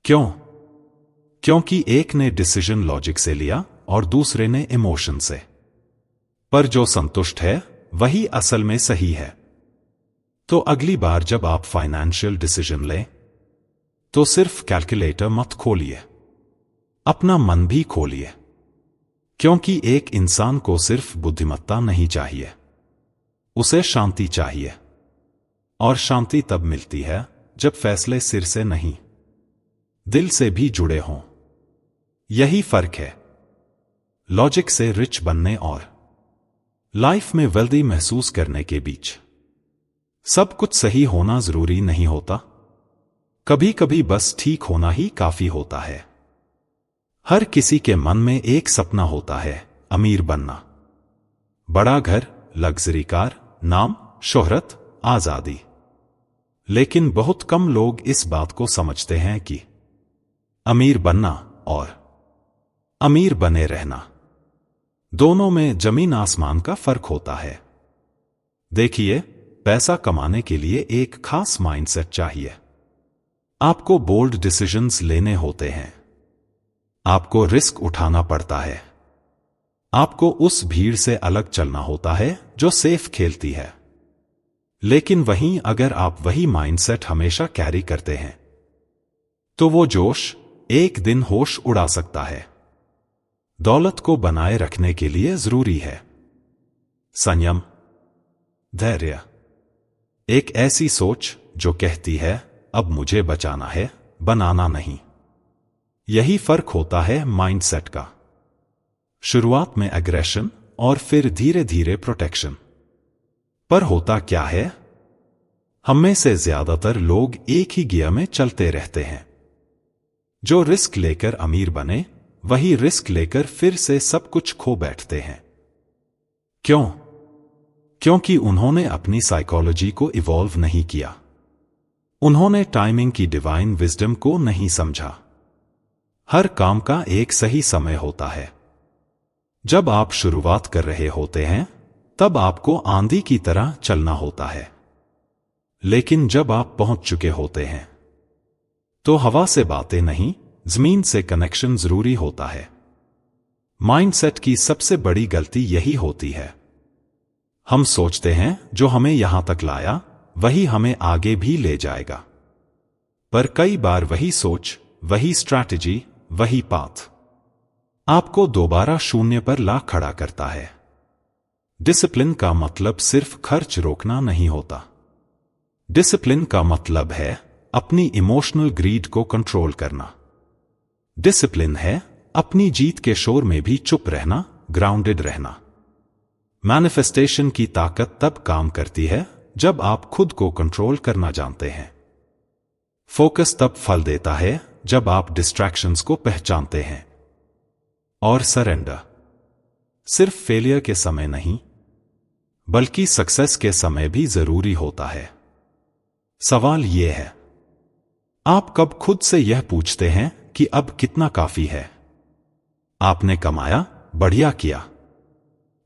क्यों? क्योंकि एक ने डिसीजन लॉजिक से लिया और दूसरे ने इमोशन से। पर जो संतुष्ट है वही असल में सही है। तो अगली बार जब आप फाइनेंशियल डिसीजन लें, तो सिर्फ कैलकुलेटर मत खोलिए, अपना मन भी खोलिए, क्योंकि एक इंसान को सिर्फ बुद्धिमत्ता नहीं चाहिए, उसे शांति चाहिए, और शांति तब मिलती है जब फैसले सिर से नहीं, दिल से भी जुड़े हों। यही फर्क है लॉजिक से रिच बनने और लाइफ में वेल्दी महसूस करने के बीच। सब कुछ सही होना जरूरी नहीं होता, कभी कभी बस ठीक होना ही काफी होता है। हर किसी के मन में एक सपना होता है, अमीर बनना, बड़ा घर, लग्जरी कार, नाम, शोहरत, आजादी। लेकिन बहुत कम लोग इस बात को समझते हैं कि अमीर बनना और अमीर बने रहना, दोनों में जमीन आसमान का फर्क होता है। देखिए, पैसा कमाने के लिए एक खास माइंडसेट चाहिए। आपको बोल्ड डिसीजंस लेने होते हैं। आपको रिस्क उठाना पड़ता है। आपको उस भीड़ से अलग चलना होता है जो सेफ खेलती है। लेकिन वहीं अगर आप वही माइंडसेट हमेशा कैरी करते हैं, तो वो जोश एक दिन होश उड़ा सकता है। दौलत को बनाए रखने के लिए जरूरी है संयम, धैर्य, एक ऐसी सोच जो कहती है अब मुझे बचाना है, बनाना नहीं। यही फर्क होता है माइंडसेट का। शुरुआत में एग्रेशन और फिर धीरे धीरे प्रोटेक्शन। पर होता क्या है, हम में से ज्यादातर लोग एक ही गियर में चलते रहते हैं। जो रिस्क लेकर अमीर बने, वही रिस्क लेकर फिर से सब कुछ खो बैठते हैं। क्यों? क्योंकि उन्होंने अपनी साइकोलॉजी को इवॉल्व नहीं किया। उन्होंने टाइमिंग की डिवाइन विजडम को नहीं समझा। हर काम का एक सही समय होता है। जब आप शुरुआत कर रहे होते हैं, तब आपको आंधी की तरह चलना होता है। लेकिन जब आप पहुंच चुके होते हैं, तो हवा से बातें नहीं, जमीन से कनेक्शन जरूरी होता है। माइंडसेट की सबसे बड़ी गलती यही होती है। हम सोचते हैं जो हमें यहां तक लाया, वही हमें आगे भी ले जाएगा। पर कई बार वही सोच, वही स्ट्रैटेजी, वही पाथ आपको दोबारा शून्य पर ला खड़ा करता है। डिसिप्लिन का मतलब सिर्फ खर्च रोकना नहीं होता। डिसिप्लिन का मतलब है अपनी इमोशनल ग्रीड को कंट्रोल करना। डिसिप्लिन है अपनी जीत के शोर में भी चुप रहना, ग्राउंडेड रहना। मैनिफेस्टेशन की ताकत तब काम करती है जब आप खुद को कंट्रोल करना जानते हैं। फोकस तब फल देता है जब आप डिस्ट्रैक्शंस को पहचानते हैं। और सरेंडर सिर्फ फेलियर के समय नहीं, बल्कि सक्सेस के समय भी जरूरी होता है। सवाल यह है, आप कब खुद से यह पूछते हैं कि अब कितना काफी है? आपने कमाया, बढ़िया किया,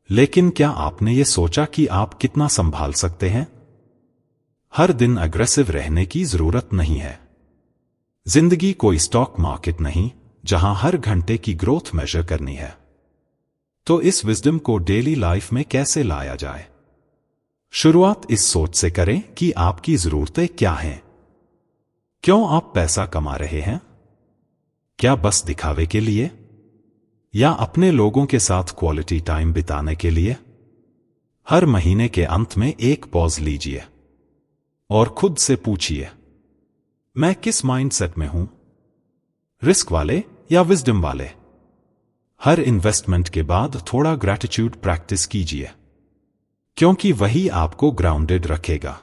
लेकिन क्या आपने यह सोचा कि आप कितना संभाल सकते हैं? हर दिन अग्रेसिव रहने की जरूरत नहीं है। जिंदगी कोई स्टॉक मार्केट नहीं जहां हर घंटे की ग्रोथ मेजर करनी है। तो इस विजडम को डेली लाइफ में कैसे लाया जाए? शुरुआत इस सोच से करें कि आपकी जरूरतें क्या हैं। क्यों आप पैसा कमा रहे हैं? क्या बस दिखावे के लिए, या अपने लोगों के साथ क्वालिटी टाइम बिताने के लिए? हर महीने के अंत में एक पॉज लीजिए और खुद से पूछिए, मैं किस माइंडसेट में हूं? रिस्क वाले या विजडम वाले? हर इन्वेस्टमेंट के बाद थोड़ा ग्रैटिट्यूड प्रैक्टिस कीजिए, क्योंकि वही आपको ग्राउंडेड रखेगा।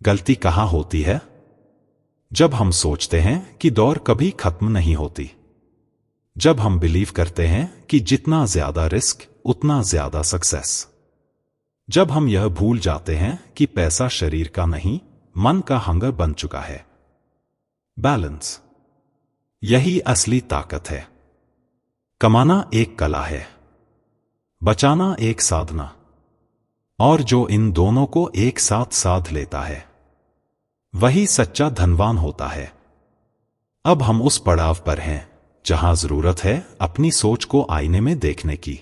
गलती कहां होती है? जब हम सोचते हैं कि दौड़ कभी खत्म नहीं होती। जब हम बिलीव करते हैं कि जितना ज्यादा रिस्क उतना ज्यादा सक्सेस। जब हम यह भूल जाते हैं कि पैसा शरीर का नहीं, मन का हंगर बन चुका है। बैलेंस, यही असली ताकत है। कमाना एक कला है, बचाना एक साधना, और जो इन दोनों को एक साथ साध लेता है, वही सच्चा धनवान होता है। अब हम उस पड़ाव पर हैं जहां जरूरत है अपनी सोच को आईने में देखने की।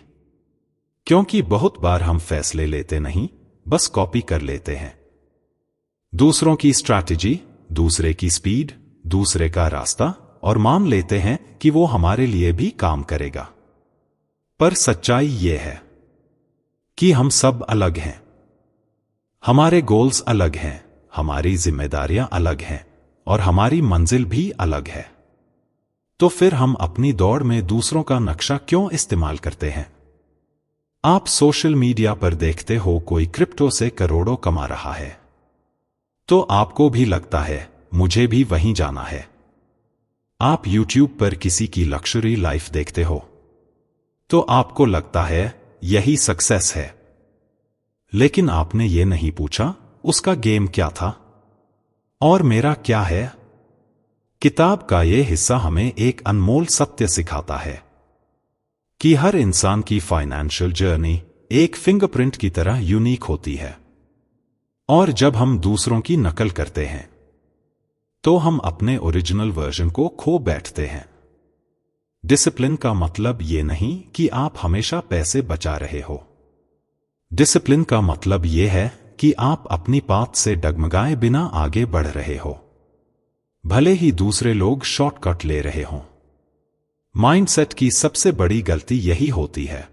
क्योंकि बहुत बार हम फैसले लेते नहीं, बस कॉपी कर लेते हैं। दूसरों की स्ट्रैटेजी, दूसरे की स्पीड, दूसरे का रास्ता, और मान लेते हैं कि वो हमारे लिए भी काम करेगा। पर सच्चाई ये है कि हम सब अलग हैं। हमारे गोल्स अलग हैं, हमारी जिम्मेदारियां अलग हैं, और हमारी मंजिल भी अलग है। तो फिर हम अपनी दौड़ में दूसरों का नक्शा क्यों इस्तेमाल करते हैं? आप सोशल मीडिया पर देखते हो कोई क्रिप्टो से करोड़ों कमा रहा है, तो आपको भी लगता है मुझे भी वहीं जाना है। आप यूट्यूब पर किसी की लक्जरी लाइफ देखते हो, तो आपको लगता है यही सक्सेस है। लेकिन आपने ये नहीं पूछा उसका गेम क्या था और मेरा क्या है? किताब का ये हिस्सा हमें एक अनमोल सत्य सिखाता है कि हर इंसान की फाइनेंशियल जर्नी एक फिंगरप्रिंट की तरह यूनिक होती है। और जब हम दूसरों की नकल करते हैं, तो हम अपने ओरिजिनल वर्जन को खो बैठते हैं। डिसिप्लिन का मतलब ये नहीं कि आप हमेशा पैसे बचा रहे हो। डिसिप्लिन का मतलब ये है कि आप अपनी पाथ से डगमगाए बिना आगे बढ़ रहे हो, भले ही दूसरे लोग शॉर्टकट ले रहे हों। माइंडसेट की सबसे बड़ी गलती यही होती है।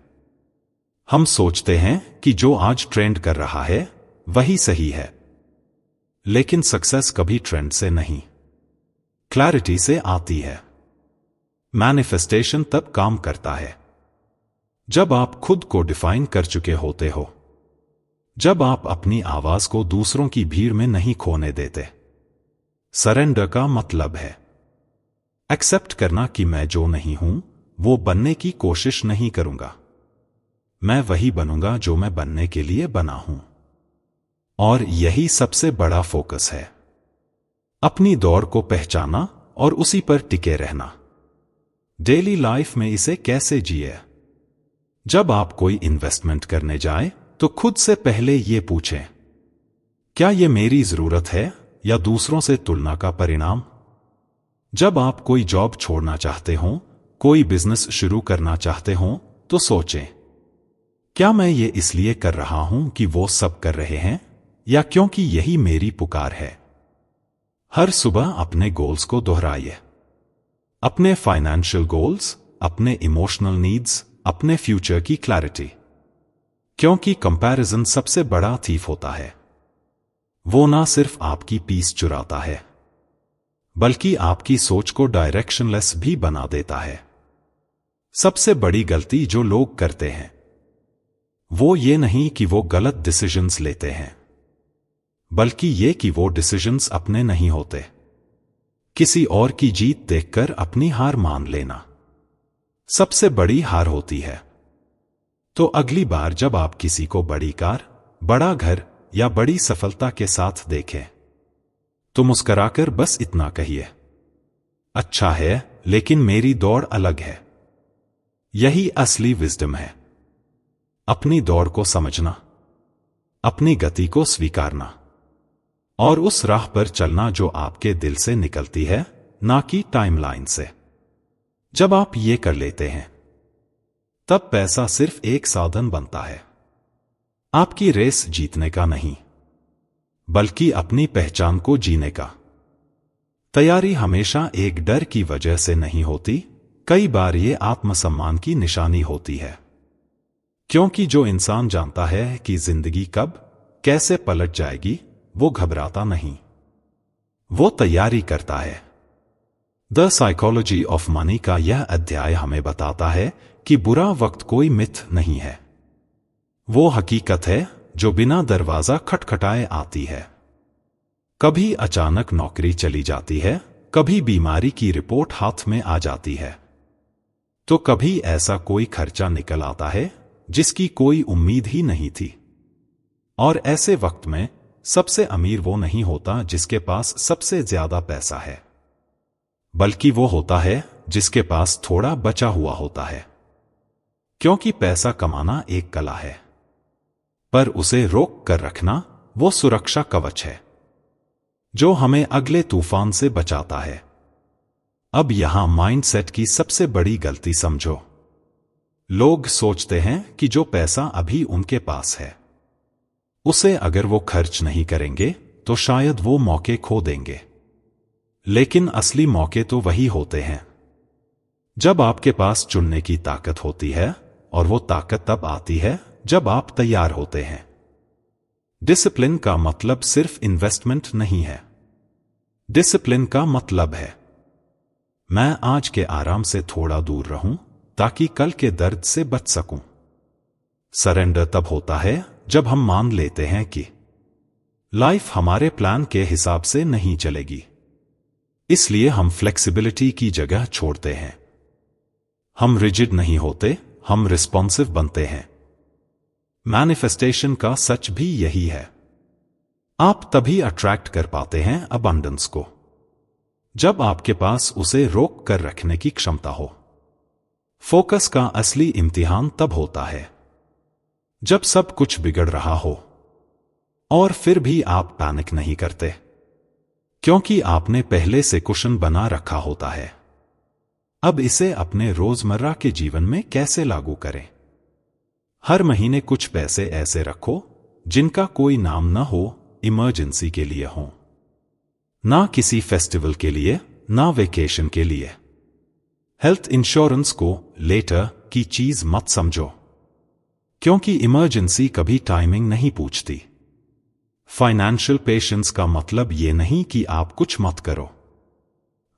हम सोचते हैं कि जो आज ट्रेंड कर रहा है वही सही है, लेकिन सक्सेस कभी ट्रेंड से नहीं, क्लैरिटी से आती है। मैनिफेस्टेशन तब काम करता है जब आप खुद को डिफाइन कर चुके होते हो, जब आप अपनी आवाज को दूसरों की भीड़ में नहीं खोने देते। सरेंडर का मतलब है एक्सेप्ट करना कि मैं जो नहीं हूं वो बनने की कोशिश नहीं करूंगा। मैं वही बनूंगा जो मैं बनने के लिए बना हूं। और यही सबसे बड़ा फोकस है, अपनी दौड़ को पहचाना और उसी पर टिके रहना। डेली लाइफ में इसे कैसे जिए? जब आप कोई इन्वेस्टमेंट करने जाए तो खुद से पहले ये पूछें, क्या ये मेरी जरूरत है या दूसरों से तुलना का परिणाम? जब आप कोई जॉब छोड़ना चाहते हो, कोई बिजनेस शुरू करना चाहते हो, तो सोचें, क्या मैं ये इसलिए कर रहा हूं कि वो सब कर रहे हैं, या क्योंकि यही मेरी पुकार है? हर सुबह अपने गोल्स को दोहराइए, अपने फाइनेंशियल गोल्स, अपने इमोशनल नीड्स, अपने फ्यूचर की क्लैरिटी। क्योंकि कंपैरिजन सबसे बड़ा थीफ होता है। वो ना सिर्फ आपकी पीस चुराता है, बल्कि आपकी सोच को डायरेक्शनलेस भी बना देता है। सबसे बड़ी गलती जो लोग करते हैं वो ये नहीं कि वो गलत डिसीजंस लेते हैं, बल्कि ये कि वो डिसीजंस अपने नहीं होते। किसी और की जीत देखकर अपनी हार मान लेना सबसे बड़ी हार होती है। तो अगली बार जब आप किसी को बड़ी कार, बड़ा घर या बड़ी सफलता के साथ देखें, तो मुस्कुराकर बस इतना कहिए, अच्छा है, लेकिन मेरी दौड़ अलग है। यही असली विजडम है, अपनी दौड़ को समझना, अपनी गति को स्वीकारना और उस राह पर चलना जो आपके दिल से निकलती है, ना कि टाइमलाइन से। जब आप ये कर लेते हैं, तब पैसा सिर्फ एक साधन बनता है, आपकी रेस जीतने का नहीं, बल्कि अपनी पहचान को जीने का। तैयारी हमेशा एक डर की वजह से नहीं होती, कई बार ये आत्मसम्मान की निशानी होती है। क्योंकि जो इंसान जानता है कि जिंदगी कब कैसे पलट जाएगी, वो घबराता नहीं, वो तैयारी करता है। द साइकोलॉजी ऑफ मनी का यह अध्याय हमें बताता है कि बुरा वक्त कोई मिथ नहीं है, वो हकीकत है जो बिना दरवाजा खटखटाए आती है। कभी अचानक नौकरी चली जाती है, कभी बीमारी की रिपोर्ट हाथ में आ जाती है, तो कभी ऐसा कोई खर्चा निकल आता है जिसकी कोई उम्मीद ही नहीं थी। और ऐसे वक्त में सबसे अमीर वो नहीं होता जिसके पास सबसे ज्यादा पैसा है, बल्कि वो होता है जिसके पास थोड़ा बचा हुआ होता है। क्योंकि पैसा कमाना एक कला है, पर उसे रोक कर रखना वो सुरक्षा कवच है जो हमें अगले तूफान से बचाता है। अब यहां माइंडसेट की सबसे बड़ी गलती समझो। लोग सोचते हैं कि जो पैसा अभी उनके पास है, उसे अगर वो खर्च नहीं करेंगे तो शायद वो मौके खो देंगे। लेकिन असली मौके तो वही होते हैं जब आपके पास चुनने की ताकत होती है, और वो ताकत तब आती है जब आप तैयार होते हैं। डिसिप्लिन का मतलब सिर्फ इन्वेस्टमेंट नहीं है। डिसिप्लिन का मतलब है मैं आज के आराम से थोड़ा दूर रहूं ताकि कल के दर्द से बच सकूं। सरेंडर तब होता है जब हम मान लेते हैं कि लाइफ हमारे प्लान के हिसाब से नहीं चलेगी, इसलिए हम फ्लेक्सिबिलिटी की जगह छोड़ते हैं। हम रिजिड नहीं होते, हम रिस्पॉन्सिव बनते हैं। मैनिफेस्टेशन का सच भी यही है। आप तभी अट्रैक्ट कर पाते हैं अबंडेंस को जब आपके पास उसे रोक कर रखने की क्षमता हो। फोकस का असली इम्तिहान तब होता है जब सब कुछ बिगड़ रहा हो और फिर भी आप पैनिक नहीं करते। क्योंकि आपने पहले से कुशन बना रखा होता है। अब इसे अपने रोजमर्रा के जीवन में कैसे लागू करें? हर महीने कुछ पैसे ऐसे रखो जिनका कोई नाम न हो, इमरजेंसी के लिए हो, ना किसी फेस्टिवल के लिए, ना वेकेशन के लिए। हेल्थ इंश्योरेंस को लेटर की चीज मत समझो, क्योंकि इमरजेंसी कभी टाइमिंग नहीं पूछती। फाइनेंशियल पेशेंस का मतलब ये नहीं कि आप कुछ मत करो,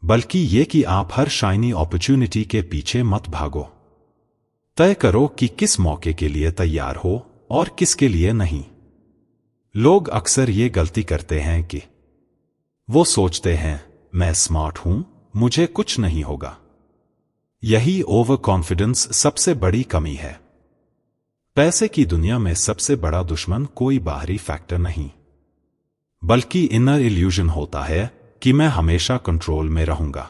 बल्कि ये कि आप हर शाइनी अपॉर्चुनिटी के पीछे मत भागो। तय करो कि किस मौके के लिए तैयार हो और किसके लिए नहीं। लोग अक्सर ये गलती करते हैं कि वो सोचते हैं, मैं स्मार्ट हूं, मुझे कुछ नहीं होगा। यही ओवर कॉन्फिडेंस सबसे बड़ी कमी है। पैसे की दुनिया में सबसे बड़ा दुश्मन कोई बाहरी फैक्टर नहीं, बल्कि इनर इल्यूजन होता है कि मैं हमेशा कंट्रोल में रहूंगा।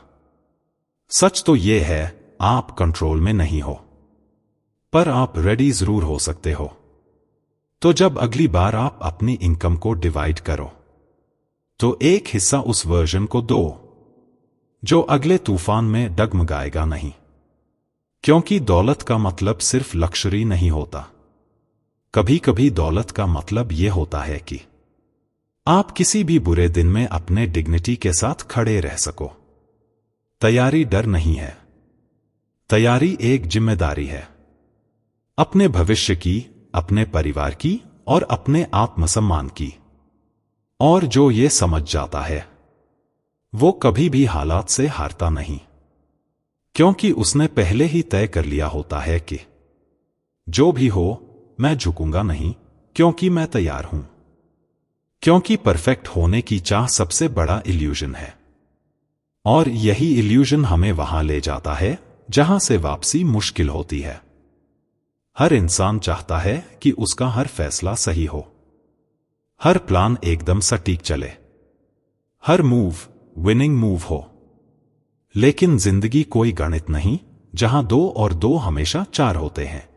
सच तो यह है, आप कंट्रोल में नहीं हो, पर आप रेडी जरूर हो सकते हो। तो जब अगली बार आप अपनी इनकम को डिवाइड करो, तो एक हिस्सा उस वर्जन को दो जो अगले तूफान में डगमगाएगा नहीं। क्योंकि दौलत का मतलब सिर्फ लक्जरी नहीं होता। कभी कभी दौलत का मतलब यह होता है कि आप किसी भी बुरे दिन में अपने डिग्निटी के साथ खड़े रह सको। तैयारी डर नहीं है, तैयारी एक जिम्मेदारी है, अपने भविष्य की, अपने परिवार की और अपने आत्मसम्मान की। और जो ये समझ जाता है, वो कभी भी हालात से हारता नहीं, क्योंकि उसने पहले ही तय कर लिया होता है कि जो भी हो, मैं झुकूंगा नहीं, क्योंकि मैं तैयार हूं। क्योंकि परफेक्ट होने की चाह सबसे बड़ा इल्यूजन है, और यही इल्यूजन हमें वहां ले जाता है जहां से वापसी मुश्किल होती है। हर इंसान चाहता है कि उसका हर फैसला सही हो, हर प्लान एकदम सटीक चले, हर मूव विनिंग मूव हो। लेकिन जिंदगी कोई गणित नहीं जहां 2 और 2 हमेशा 4 होते हैं।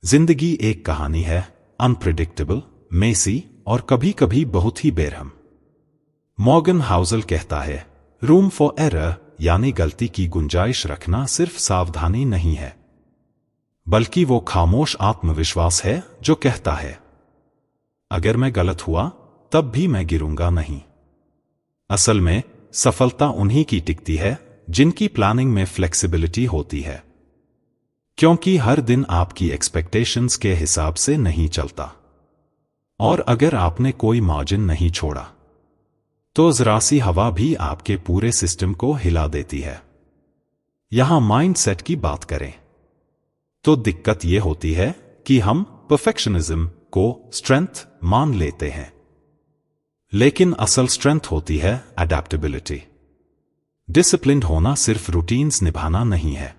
जिंदगी एक कहानी है, अनप्रिडिक्टेबल, मेसी और कभी कभी बहुत ही बेरहम। मॉर्गन हाउसल कहता है, रूम फॉर एरर यानी गलती की गुंजाइश रखना सिर्फ सावधानी नहीं है, बल्कि वो खामोश आत्मविश्वास है जो कहता है, अगर मैं गलत हुआ तब भी मैं गिरूंगा नहीं। असल में सफलता उन्हीं की टिकती है जिनकी प्लानिंग में फ्लेक्सिबिलिटी होती है, क्योंकि हर दिन आपकी एक्सपेक्टेशंस के हिसाब से नहीं चलता। और अगर आपने कोई मार्जिन नहीं छोड़ा, तो जरा सी हवा भी आपके पूरे सिस्टम को हिला देती है। यहां माइंडसेट की बात करें तो दिक्कत यह होती है कि हम परफेक्शनिज्म को स्ट्रेंथ मान लेते हैं, लेकिन असल स्ट्रेंथ होती है अडैप्टेबिलिटी। डिसिप्लिन्ड होना सिर्फ रूटीन्स निभाना नहीं है,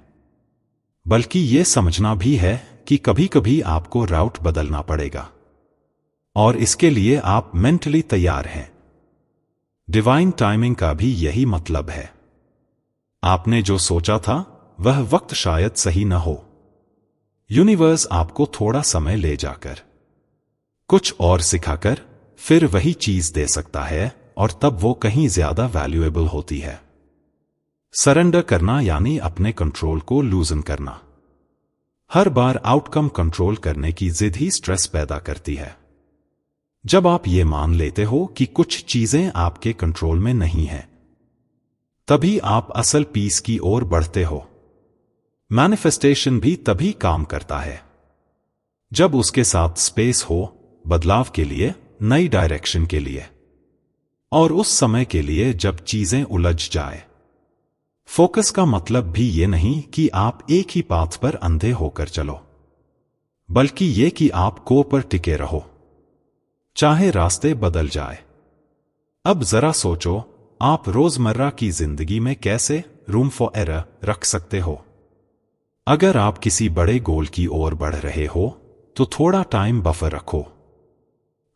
बल्कि यह समझना भी है कि कभी कभी आपको राउट बदलना पड़ेगा, और इसके लिए आप मेंटली तैयार हैं। डिवाइन टाइमिंग का भी यही मतलब है। आपने जो सोचा था वह वक्त शायद सही न हो। यूनिवर्स आपको थोड़ा समय ले जाकर कुछ और सिखाकर फिर वही चीज दे सकता है, और तब वो कहीं ज्यादा वैल्यूएबल होती है। सरेंडर करना यानी अपने कंट्रोल को लूजन करना। हर बार आउटकम कंट्रोल करने की जिद ही स्ट्रेस पैदा करती है। जब आप ये मान लेते हो कि कुछ चीजें आपके कंट्रोल में नहीं हैं, तभी आप असल पीस की ओर बढ़ते हो। मैनिफेस्टेशन भी तभी काम करता है जब उसके साथ स्पेस हो, बदलाव के लिए, नई डायरेक्शन के लिए, और उस समय के लिए जब चीजें उलझ जाए। फोकस का मतलब भी ये नहीं कि आप एक ही पाथ पर अंधे होकर चलो, बल्कि ये कि आप को पर टिके रहो, चाहे रास्ते बदल जाए। अब जरा सोचो, आप रोजमर्रा की जिंदगी में कैसे रूम फॉर एरर रख सकते हो। अगर आप किसी बड़े गोल की ओर बढ़ रहे हो, तो थोड़ा टाइम बफर रखो।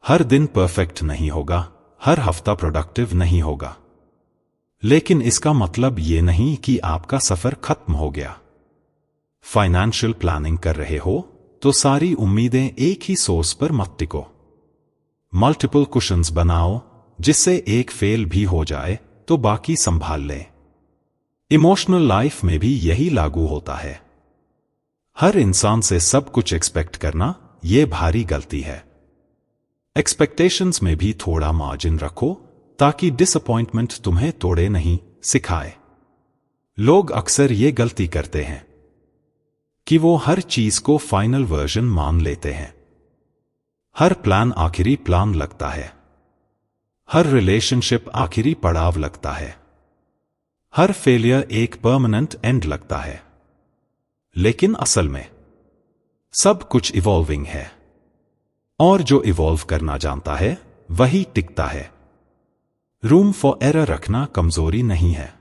हर दिन परफेक्ट नहीं होगा, हर हफ्ता प्रोडक्टिव नहीं होगा, लेकिन इसका मतलब ये नहीं कि आपका सफर खत्म हो गया। फाइनेंशियल प्लानिंग कर रहे हो तो सारी उम्मीदें एक ही सोर्स पर मत टिको। मल्टीपल कुशन्स बनाओ, जिससे एक फेल भी हो जाए तो बाकी संभाल लें। इमोशनल लाइफ में भी यही लागू होता है। हर इंसान से सब कुछ एक्सपेक्ट करना यह भारी गलती है। एक्सपेक्टेशंस में भी थोड़ा मार्जिन रखो ताकि डिसअपॉइंटमेंट तुम्हें तोड़े नहीं, सिखाए। लोग अक्सर ये गलती करते हैं कि वो हर चीज को फाइनल वर्जन मान लेते हैं। हर प्लान आखिरी प्लान लगता है, हर रिलेशनशिप आखिरी पड़ाव लगता है, हर फेलियर एक परमानेंट एंड लगता है। लेकिन असल में सब कुछ इवॉल्विंग है, और जो इवॉल्व करना जानता है वही टिकता है। रूम फॉर एरर रखना कमजोरी नहीं है,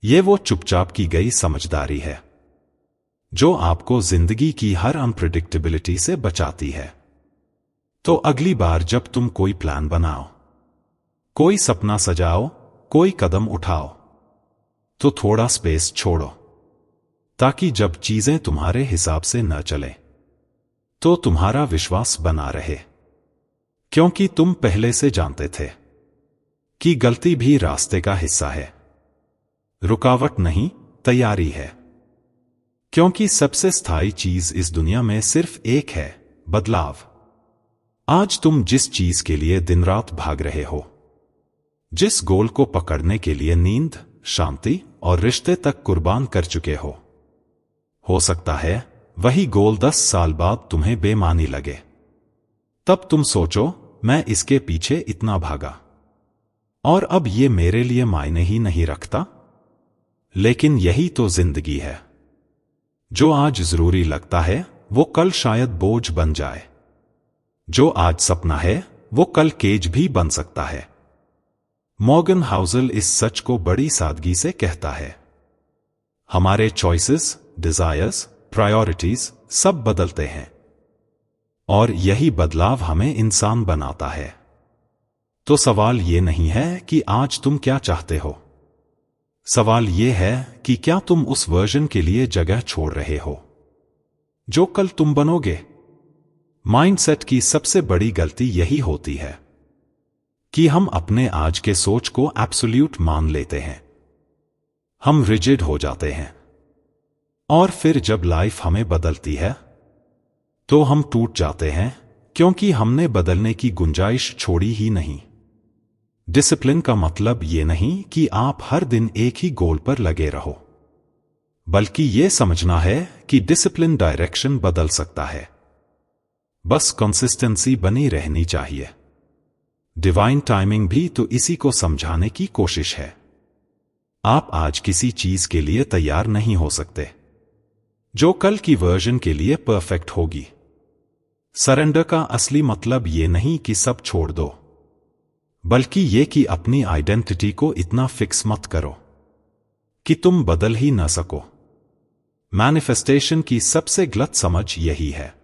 ये वो चुपचाप की गई समझदारी है जो आपको जिंदगी की हर अनप्रिडिक्टेबिलिटी से बचाती है। तो अगली बार जब तुम कोई प्लान बनाओ, कोई सपना सजाओ, कोई कदम उठाओ, तो थोड़ा स्पेस छोड़ो, ताकि जब चीजें तुम्हारे हिसाब से न चलें तो तुम्हारा विश्वास बना रहे, क्योंकि तुम पहले से जानते थे कि गलती भी रास्ते का हिस्सा है, रुकावट नहीं, तैयारी है। क्योंकि सबसे स्थायी चीज इस दुनिया में सिर्फ एक है, बदलाव। आज तुम जिस चीज के लिए दिन रात भाग रहे हो, जिस गोल को पकड़ने के लिए नींद, शांति और रिश्ते तक कुर्बान कर चुके हो सकता है वही गोल 10 साल बाद तुम्हें बेमानी लगे। तब तुम सोचो, मैं इसके पीछे इतना भागा और अब ये मेरे लिए मायने ही नहीं रखता। लेकिन यही तो जिंदगी है। जो आज जरूरी लगता है वो कल शायद बोझ बन जाए। जो आज सपना है वो कल केज भी बन सकता है। मॉर्गन हाउसल इस सच को बड़ी सादगी से कहता है, हमारे चॉइसेस, डिजायर्स, प्रायोरिटीज सब बदलते हैं, और यही बदलाव हमें इंसान बनाता है। तो सवाल ये नहीं है कि आज तुम क्या चाहते हो, सवाल ये है कि क्या तुम उस वर्जन के लिए जगह छोड़ रहे हो जो कल तुम बनोगे। माइंडसेट की सबसे बड़ी गलती यही होती है कि हम अपने आज के सोच को एब्सोल्यूट मान लेते हैं। हम रिजिड हो जाते हैं, और फिर जब लाइफ हमें बदलती है तो हम टूट जाते हैं, क्योंकि हमने बदलने की गुंजाइश छोड़ी ही नहीं। डिसिप्लिन का मतलब ये नहीं कि आप हर दिन एक ही गोल पर लगे रहो, बल्कि ये समझना है कि डिसिप्लिन डायरेक्शन बदल सकता है, बस कंसिस्टेंसी बनी रहनी चाहिए। डिवाइन टाइमिंग भी तो इसी को समझाने की कोशिश है। आप आज किसी चीज के लिए तैयार नहीं हो सकते जो कल की वर्जन के लिए परफेक्ट होगी। सरेंडर का असली मतलब ये नहीं कि सब छोड़ दो, बल्कि ये कि अपनी आइडेंटिटी को इतना फिक्स मत करो कि तुम बदल ही ना सको। मैनिफेस्टेशन की सबसे गलत समझ यही है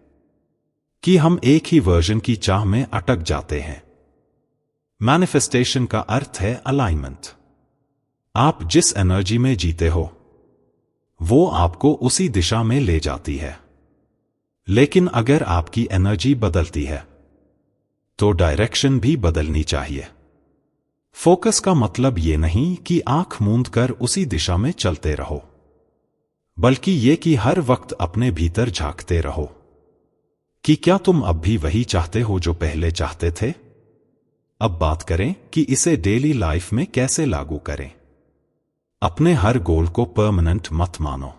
कि हम एक ही वर्जन की चाह में अटक जाते हैं। मैनिफेस्टेशन का अर्थ है अलाइनमेंट। आप जिस एनर्जी में जीते हो वो आपको उसी दिशा में ले जाती है। लेकिन अगर आपकी एनर्जी बदलती है तो डायरेक्शन भी बदलनी चाहिए। फोकस का मतलब ये नहीं कि आंख मूंद कर उसी दिशा में चलते रहो, बल्कि ये कि हर वक्त अपने भीतर झांकते रहो कि क्या तुम अब भी वही चाहते हो जो पहले चाहते थे। अब बात करें कि इसे डेली लाइफ में कैसे लागू करें। अपने हर गोल को परमानेंट मत मानो।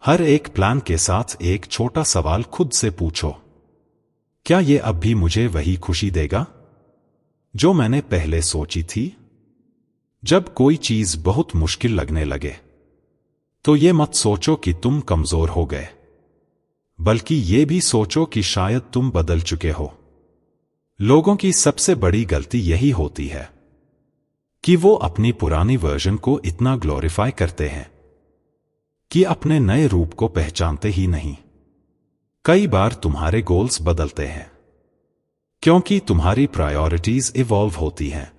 हर एक प्लान के साथ एक छोटा सवाल खुद से पूछो, क्या यह अब भी मुझे वही खुशी देगा जो मैंने पहले सोची थी। जब कोई चीज बहुत मुश्किल लगने लगे तो ये मत सोचो कि तुम कमजोर हो गए, बल्कि ये भी सोचो कि शायद तुम बदल चुके हो। लोगों की सबसे बड़ी गलती यही होती है कि वो अपनी पुरानी वर्जन को इतना ग्लोरीफाई करते हैं कि अपने नए रूप को पहचानते ही नहीं। कई बार तुम्हारे गोल्स बदलते हैं क्योंकि तुम्हारी प्रायोरिटीज इवॉल्व होती हैं,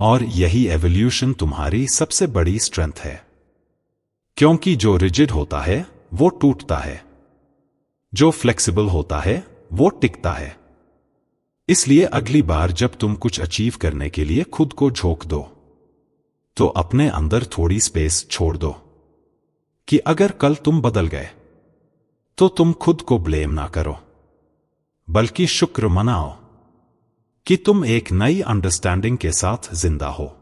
और यही एवोल्यूशन तुम्हारी सबसे बड़ी स्ट्रेंथ है। क्योंकि जो रिजिड होता है वो टूटता है, जो फ्लेक्सिबल होता है वो टिकता है। इसलिए अगली बार जब तुम कुछ अचीव करने के लिए खुद को झोंक दो, तो अपने अंदर थोड़ी स्पेस छोड़ दो कि अगर कल तुम बदल गए तो तुम खुद को ब्लेम ना करो, बल्कि शुक्र मनाओ कि तुम एक नई अंडरस्टैंडिंग के साथ जिंदा हो।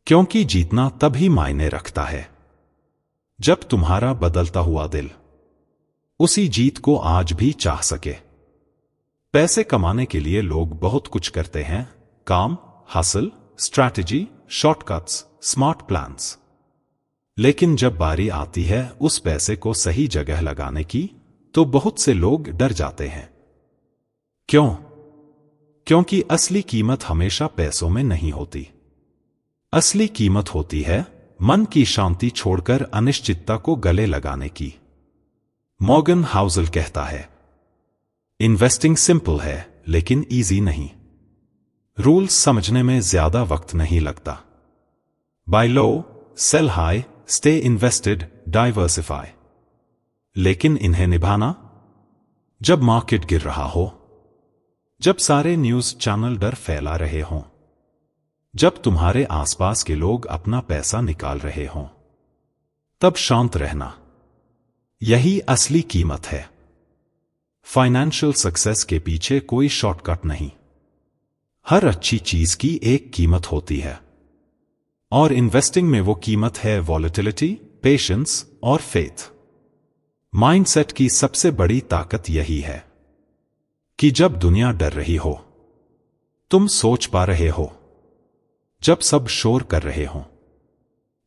क्योंकि जीतना तभी मायने रखता है जब तुम्हारा बदलता हुआ दिल उसी जीत को आज भी चाह सके। पैसे कमाने के लिए लोग बहुत कुछ करते हैं, काम, हासिल, स्ट्रैटेजी, शॉर्टकट्स, स्मार्ट प्लान्स। लेकिन जब बारी आती है उस पैसे को सही जगह लगाने की, तो बहुत से लोग डर जाते हैं। क्यों? क्योंकि असली कीमत हमेशा पैसों में नहीं होती। असली कीमत होती है मन की शांति छोड़कर अनिश्चितता को गले लगाने की। मॉर्गन हाउसल कहता है, इन्वेस्टिंग सिंपल है लेकिन इजी नहीं। रूल्स समझने में ज्यादा वक्त नहीं लगता। Buy low, sell high, stay invested, diversify. लेकिन इन्हें निभाना जब मार्केट गिर रहा हो, जब सारे न्यूज चैनल डर फैला रहे हों, जब तुम्हारे आसपास के लोग अपना पैसा निकाल रहे हों, तब शांत रहना, यही असली कीमत है। फाइनेंशियल सक्सेस के पीछे कोई शॉर्टकट नहीं। हर अच्छी चीज की एक कीमत होती है, और इन्वेस्टिंग में वो कीमत है वॉलेटिलिटी, पेशेंस और फेथ। माइंडसेट की सबसे बड़ी ताकत यही है कि जब दुनिया डर रही हो, तुम सोच पा रहे हो। जब सब शोर कर रहे हों,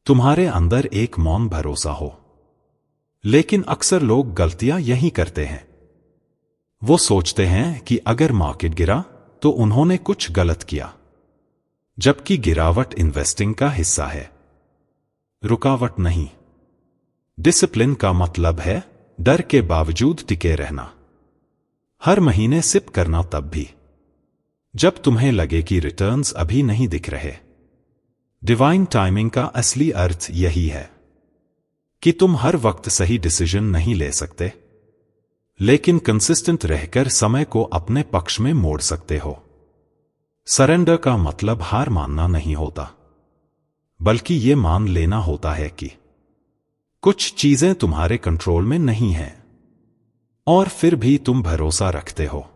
तुम्हारे अंदर एक मौन भरोसा हो। लेकिन अक्सर लोग गलतियां यही करते हैं। वो सोचते हैं कि अगर मार्केट गिरा तो उन्होंने कुछ गलत किया, जबकि गिरावट इन्वेस्टिंग का हिस्सा है, रुकावट नहीं। डिसिप्लिन का मतलब है डर के बावजूद टिके रहना, हर महीने सिप करना तब भी जब तुम्हें लगे कि रिटर्न्स अभी नहीं दिख रहे। डिवाइन टाइमिंग का असली अर्थ यही है कि तुम हर वक्त सही डिसीजन नहीं ले सकते, लेकिन कंसिस्टेंट रहकर समय को अपने पक्ष में मोड़ सकते हो। सरेंडर का मतलब हार मानना नहीं होता, बल्कि यह मान लेना होता है कि कुछ चीजें तुम्हारे कंट्रोल में नहीं हैं, और फिर भी तुम भरोसा रखते हो।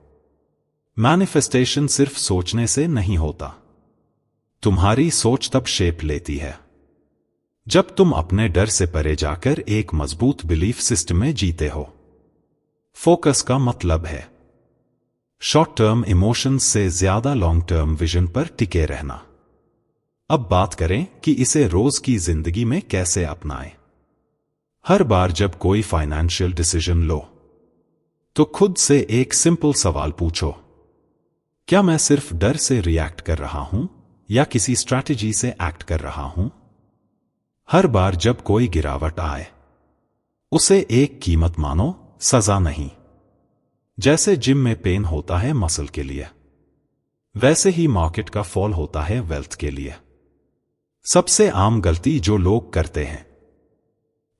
मैनिफेस्टेशन सिर्फ सोचने से नहीं होता। तुम्हारी सोच तब शेप लेती है जब तुम अपने डर से परे जाकर एक मजबूत बिलीफ सिस्टम में जीते हो। फोकस का मतलब है शॉर्ट टर्म इमोशंस से ज्यादा लॉन्ग टर्म विजन पर टिके रहना। अब बात करें कि इसे रोज की जिंदगी में कैसे अपनाएं। हर बार जब कोई फाइनेंशियल डिसीजन लो, तो खुद से एक सिंपल सवाल पूछो, क्या मैं सिर्फ डर से रिएक्ट कर रहा हूं या किसी स्ट्रैटेजी से एक्ट कर रहा हूं? हर बार जब कोई गिरावट आए, उसे एक कीमत मानो, सजा नहीं। जैसे जिम में पेन होता है मसल के लिए, वैसे ही मार्केट का फॉल होता है वेल्थ के लिए। सबसे आम गलती जो लोग करते हैं,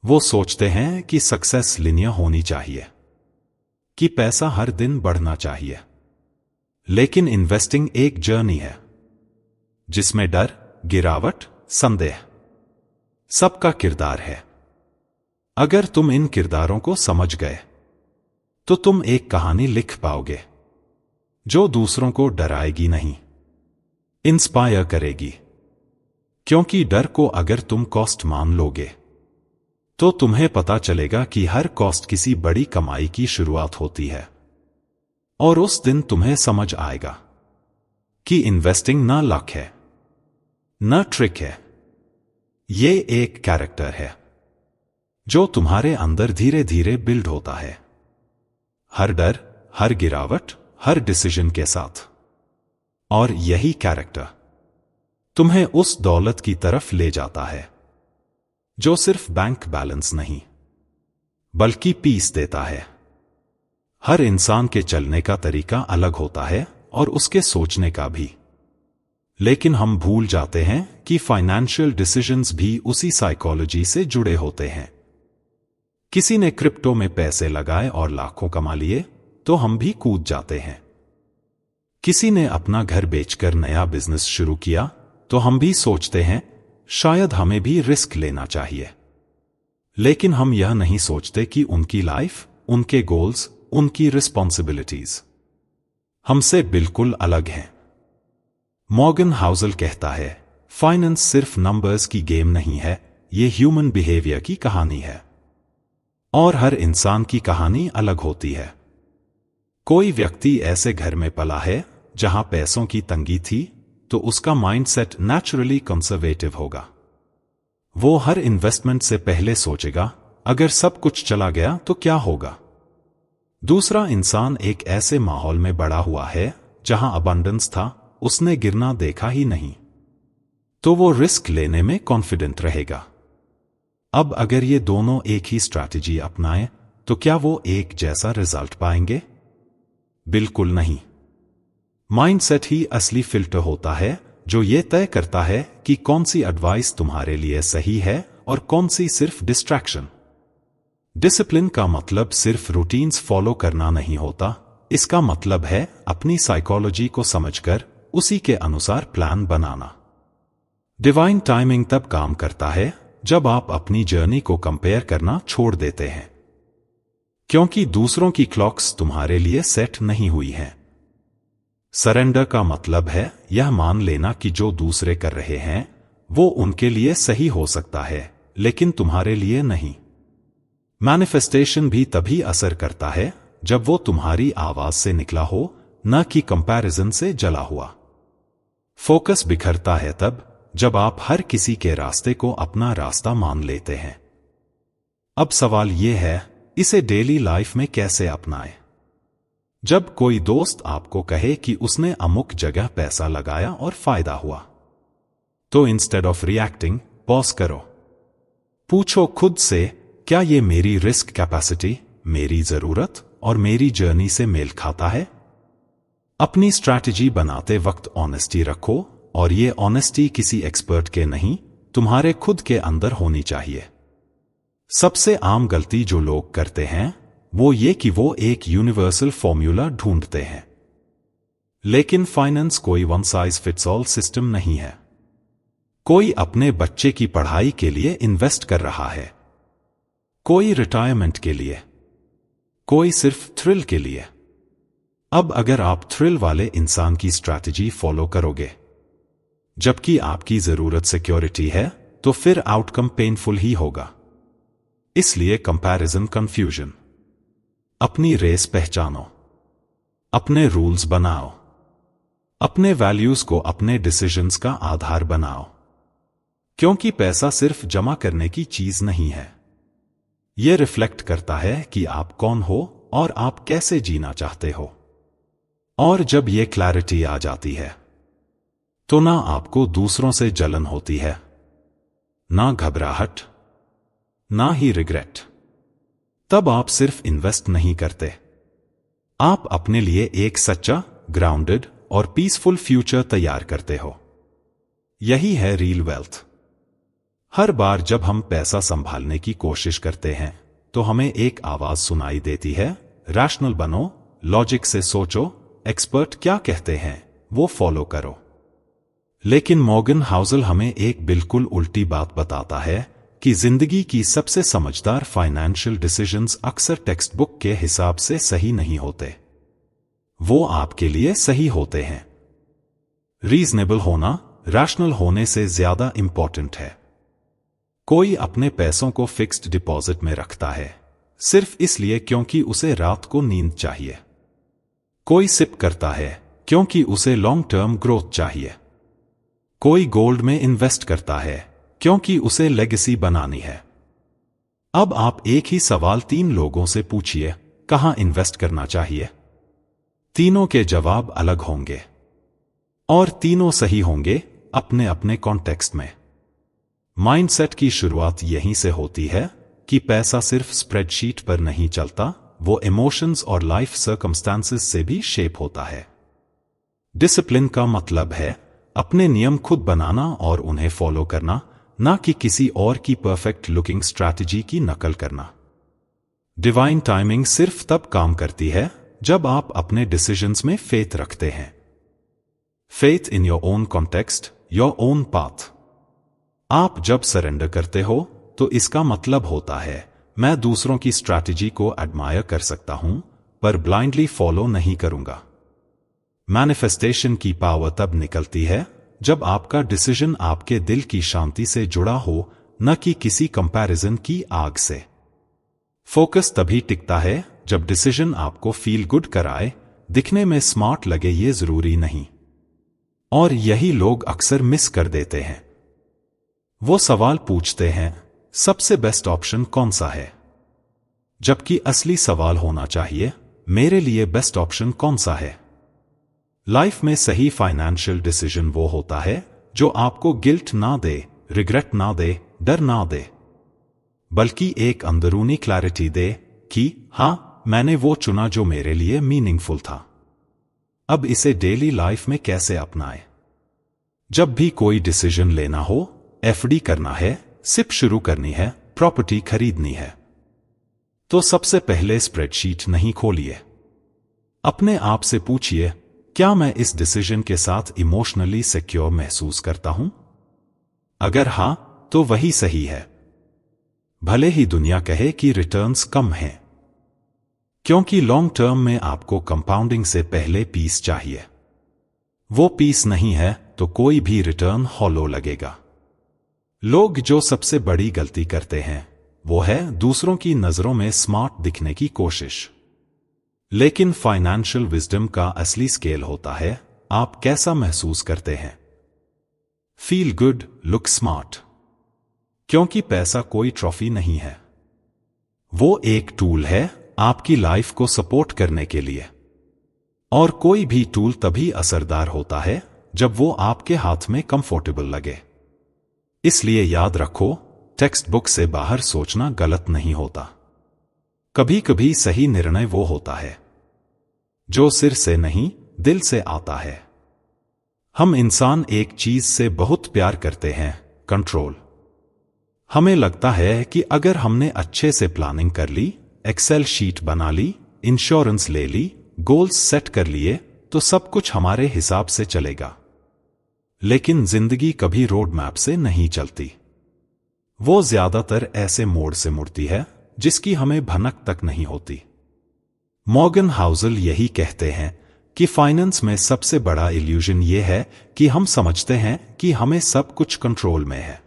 वो सोचते हैं कि सक्सेस लिनियर होनी चाहिए, कि पैसा हर दिन बढ़ना चाहिए। लेकिन इन्वेस्टिंग एक जर्नी है जिसमें डर, गिरावट, संदेह सबका किरदार है। अगर तुम इन किरदारों को समझ गए, तो तुम एक कहानी लिख पाओगे जो दूसरों को डराएगी नहीं, इंस्पायर करेगी। क्योंकि डर को अगर तुम कॉस्ट मान लोगे, तो तुम्हें पता चलेगा कि हर कॉस्ट किसी बड़ी कमाई की शुरुआत होती है। और उस दिन तुम्हें समझ आएगा कि इन्वेस्टिंग ना लक है, ना ट्रिक है, ये एक कैरेक्टर है जो तुम्हारे अंदर धीरे धीरे बिल्ड होता है, हर डर, हर गिरावट, हर डिसीजन के साथ। और यही कैरेक्टर तुम्हें उस दौलत की तरफ ले जाता है जो सिर्फ बैंक बैलेंस नहीं, बल्कि पीस देता है। हर इंसान के चलने का तरीका अलग होता है और उसके सोचने का भी। लेकिन हम भूल जाते हैं कि फाइनेंशियल डिसीजंस भी उसी साइकोलॉजी से जुड़े होते हैं। किसी ने क्रिप्टो में पैसे लगाए और लाखों कमा लिए, तो हम भी कूद जाते हैं। किसी ने अपना घर बेचकर नया बिजनेस शुरू किया तो हम भी सोचते हैं शायद हमें भी रिस्क लेना चाहिए, लेकिन हम यह नहीं सोचते कि उनकी लाइफ, उनके गोल्स, उनकी रिस्पॉन्सिबिलिटीज हमसे बिल्कुल अलग हैं। मॉर्गन हाउसल कहता है, फाइनेंस सिर्फ नंबर्स की गेम नहीं है, ये ह्यूमन बिहेवियर की कहानी है। और हर इंसान की कहानी अलग होती है। कोई व्यक्ति ऐसे घर में पला है जहां पैसों की तंगी थी, तो उसका माइंडसेट नेचुरली कंजर्वेटिव होगा। वो हर इन्वेस्टमेंट से पहले सोचेगा, अगर सब कुछ चला गया तो क्या होगा। दूसरा इंसान एक ऐसे माहौल में बड़ा हुआ है जहां अबंडेंस था, उसने गिरना देखा ही नहीं, तो वो रिस्क लेने में कॉन्फिडेंट रहेगा। अब अगर ये दोनों एक ही स्ट्रैटेजी अपनाएं तो क्या वो एक जैसा रिजल्ट पाएंगे? बिल्कुल नहीं। माइंडसेट ही असली फिल्टर होता है जो ये तय करता है कि कौन सी एडवाइस तुम्हारे लिए सही है और कौन सी सिर्फ डिस्ट्रैक्शन। डिसिप्लिन का मतलब सिर्फ रूटीन्स फॉलो करना नहीं होता, इसका मतलब है अपनी साइकोलॉजी को समझकर उसी के अनुसार प्लान बनाना। डिवाइन टाइमिंग तब काम करता है जब आप अपनी जर्नी को कंपेयर करना छोड़ देते हैं, क्योंकि दूसरों की क्लॉक्स तुम्हारे लिए सेट नहीं हुई हैं। सरेंडर का मतलब है यह मान लेना कि जो दूसरे कर रहे हैं वो उनके लिए सही हो सकता है, लेकिन तुम्हारे लिए नहीं। मैनिफेस्टेशन भी तभी असर करता है जब वो तुम्हारी आवाज से निकला हो, न कि कंपैरिजन से जला हुआ। फोकस बिखरता है तब जब आप हर किसी के रास्ते को अपना रास्ता मान लेते हैं। अब सवाल यह है, इसे डेली लाइफ में कैसे अपनाएं? जब कोई दोस्त आपको कहे कि उसने अमुक जगह पैसा लगाया और फायदा हुआ, तो इंस्टेड ऑफ रिएक्टिंग पॉज करो। पूछो खुद से, क्या ये मेरी रिस्क कैपेसिटी, मेरी जरूरत और मेरी जर्नी से मेल खाता है? अपनी स्ट्रैटेजी बनाते वक्त ऑनेस्टी रखो, और ये ऑनेस्टी किसी एक्सपर्ट के नहीं, तुम्हारे खुद के अंदर होनी चाहिए। सबसे आम गलती जो लोग करते हैं वो ये कि वो एक यूनिवर्सल फॉर्मूला ढूंढते हैं। लेकिन फाइनेंस कोई one size fits all system नहीं है। कोई अपने बच्चे की पढ़ाई के लिए इन्वेस्ट कर रहा है, कोई रिटायरमेंट के लिए, कोई सिर्फ थ्रिल के लिए। अब अगर आप थ्रिल वाले इंसान की स्ट्रैटेजी फॉलो करोगे जबकि आपकी जरूरत सिक्योरिटी है, तो फिर आउटकम पेनफुल ही होगा। इसलिए कंपैरिजन कंफ्यूजन। अपनी रेस पहचानो, अपने रूल्स बनाओ, अपने वैल्यूज को अपने डिसीजंस का आधार बनाओ, क्योंकि पैसा सिर्फ जमा करने की चीज नहीं है। यह रिफ्लेक्ट करता है कि आप कौन हो और आप कैसे जीना चाहते हो। और जब यह क्लैरिटी आ जाती है तो ना आपको दूसरों से जलन होती है, ना घबराहट, ना ही रिग्रेट। तब आप सिर्फ इन्वेस्ट नहीं करते, आप अपने लिए एक सच्चा, ग्राउंडेड और पीसफुल फ्यूचर तैयार करते हो। यही है रियल वेल्थ। हर बार जब हम पैसा संभालने की कोशिश करते हैं तो हमें एक आवाज सुनाई देती है, रैशनल बनो, लॉजिक से सोचो, एक्सपर्ट क्या कहते हैं वो फॉलो करो। लेकिन मॉर्गन हाउसल हमें एक बिल्कुल उल्टी बात बताता है कि जिंदगी की सबसे समझदार फाइनेंशियल डिसीजंस अक्सर टेक्स्ट बुक के हिसाब से सही नहीं होते, वो आपके लिए सही होते हैं। रीजनेबल होना रैशनल होने से ज्यादा इंपॉर्टेंट है। कोई अपने पैसों को फिक्स्ड डिपॉजिट में रखता है सिर्फ इसलिए क्योंकि उसे रात को नींद चाहिए। कोई सिप करता है क्योंकि उसे लॉन्ग टर्म ग्रोथ चाहिए। कोई गोल्ड में इन्वेस्ट करता है क्योंकि उसे लेगेसी बनानी है। अब आप एक ही सवाल 3 लोगों से पूछिए, कहां इन्वेस्ट करना चाहिए? तीनों के जवाब अलग होंगे और तीनों सही होंगे अपने अपने कॉन्टेक्स्ट में। माइंडसेट की शुरुआत यहीं से होती है कि पैसा सिर्फ स्प्रेडशीट पर नहीं चलता, वो इमोशंस और लाइफ सर्कमस्टांसेस से भी शेप होता है। डिसिप्लिन का मतलब है अपने नियम खुद बनाना और उन्हें फॉलो करना, ना कि किसी और की परफेक्ट लुकिंग स्ट्रैटेजी की नकल करना। डिवाइन टाइमिंग सिर्फ तब काम करती है जब आप अपने डिसीजंस में फेथ रखते हैं, faith in your own context, your own path. आप जब सरेंडर करते हो तो इसका मतलब होता है मैं दूसरों की स्ट्रैटेजी को एडमायर कर सकता हूं पर ब्लाइंडली फॉलो नहीं करूंगा। मैनिफेस्टेशन की पावर तब निकलती है जब आपका डिसीजन आपके दिल की शांति से जुड़ा हो, न कि किसी कंपैरिजन की आग से। फोकस तभी टिकता है जब डिसीजन आपको फील गुड कराए, दिखने में स्मार्ट लगे ये जरूरी नहीं। और यही लोग अक्सर मिस कर देते हैं। वो सवाल पूछते हैं सबसे बेस्ट ऑप्शन कौन सा है, जबकि असली सवाल होना चाहिए मेरे लिए बेस्ट ऑप्शन कौन सा है। लाइफ में सही फाइनेंशियल डिसीजन वो होता है जो आपको गिल्ट ना दे, रिग्रेट ना दे, डर ना दे, बल्कि एक अंदरूनी क्लैरिटी दे कि हां, मैंने वो चुना जो मेरे लिए मीनिंगफुल था। अब इसे डेली लाइफ में कैसे अपनाएं? जब भी कोई डिसीजन लेना हो, एफडी करना है, सिप शुरू करनी है, प्रॉपर्टी खरीदनी है, तो सबसे पहले स्प्रेडशीट नहीं खोलिए। अपने आप से पूछिए क्या मैं इस डिसीजन के साथ इमोशनली सिक्योर महसूस करता हूं? अगर हां, तो वही सही है, भले ही दुनिया कहे कि रिटर्न्स कम हैं, क्योंकि लॉन्ग टर्म में आपको कंपाउंडिंग से पहले पीस चाहिए। वो पीस नहीं है तो कोई भी रिटर्न हॉलो लगेगा। लोग जो सबसे बड़ी गलती करते हैं वो है दूसरों की नजरों में स्मार्ट दिखने की कोशिश। लेकिन फाइनेंशियल विजडम का असली स्केल होता है आप कैसा महसूस करते हैं। Feel good, look smart. क्योंकि पैसा कोई ट्रॉफी नहीं है, वो एक टूल है आपकी लाइफ को सपोर्ट करने के लिए। और कोई भी टूल तभी असरदार होता है जब वो आपके हाथ में कंफर्टेबल लगे। इसलिए याद रखो, टेक्स्ट बुक से बाहर सोचना गलत नहीं होता। कभी कभी सही निर्णय वो होता है जो सिर से नहीं, दिल से आता है। हम इंसान एक चीज से बहुत प्यार करते हैं, कंट्रोल। हमें लगता है कि अगर हमने अच्छे से प्लानिंग कर ली, एक्सेल शीट बना ली, इंश्योरेंस ले ली, गोल्स सेट कर लिए, तो सब कुछ हमारे हिसाब से चलेगा। लेकिन जिंदगी कभी रोड मैप से नहीं चलती। वो ज्यादातर ऐसे मोड़ से मुड़ती है जिसकी हमें भनक तक नहीं होती। मॉर्गन हाउसल यही कहते हैं कि फाइनेंस में सबसे बड़ा इल्यूजन ये है कि हम समझते हैं कि हमें सब कुछ कंट्रोल में है,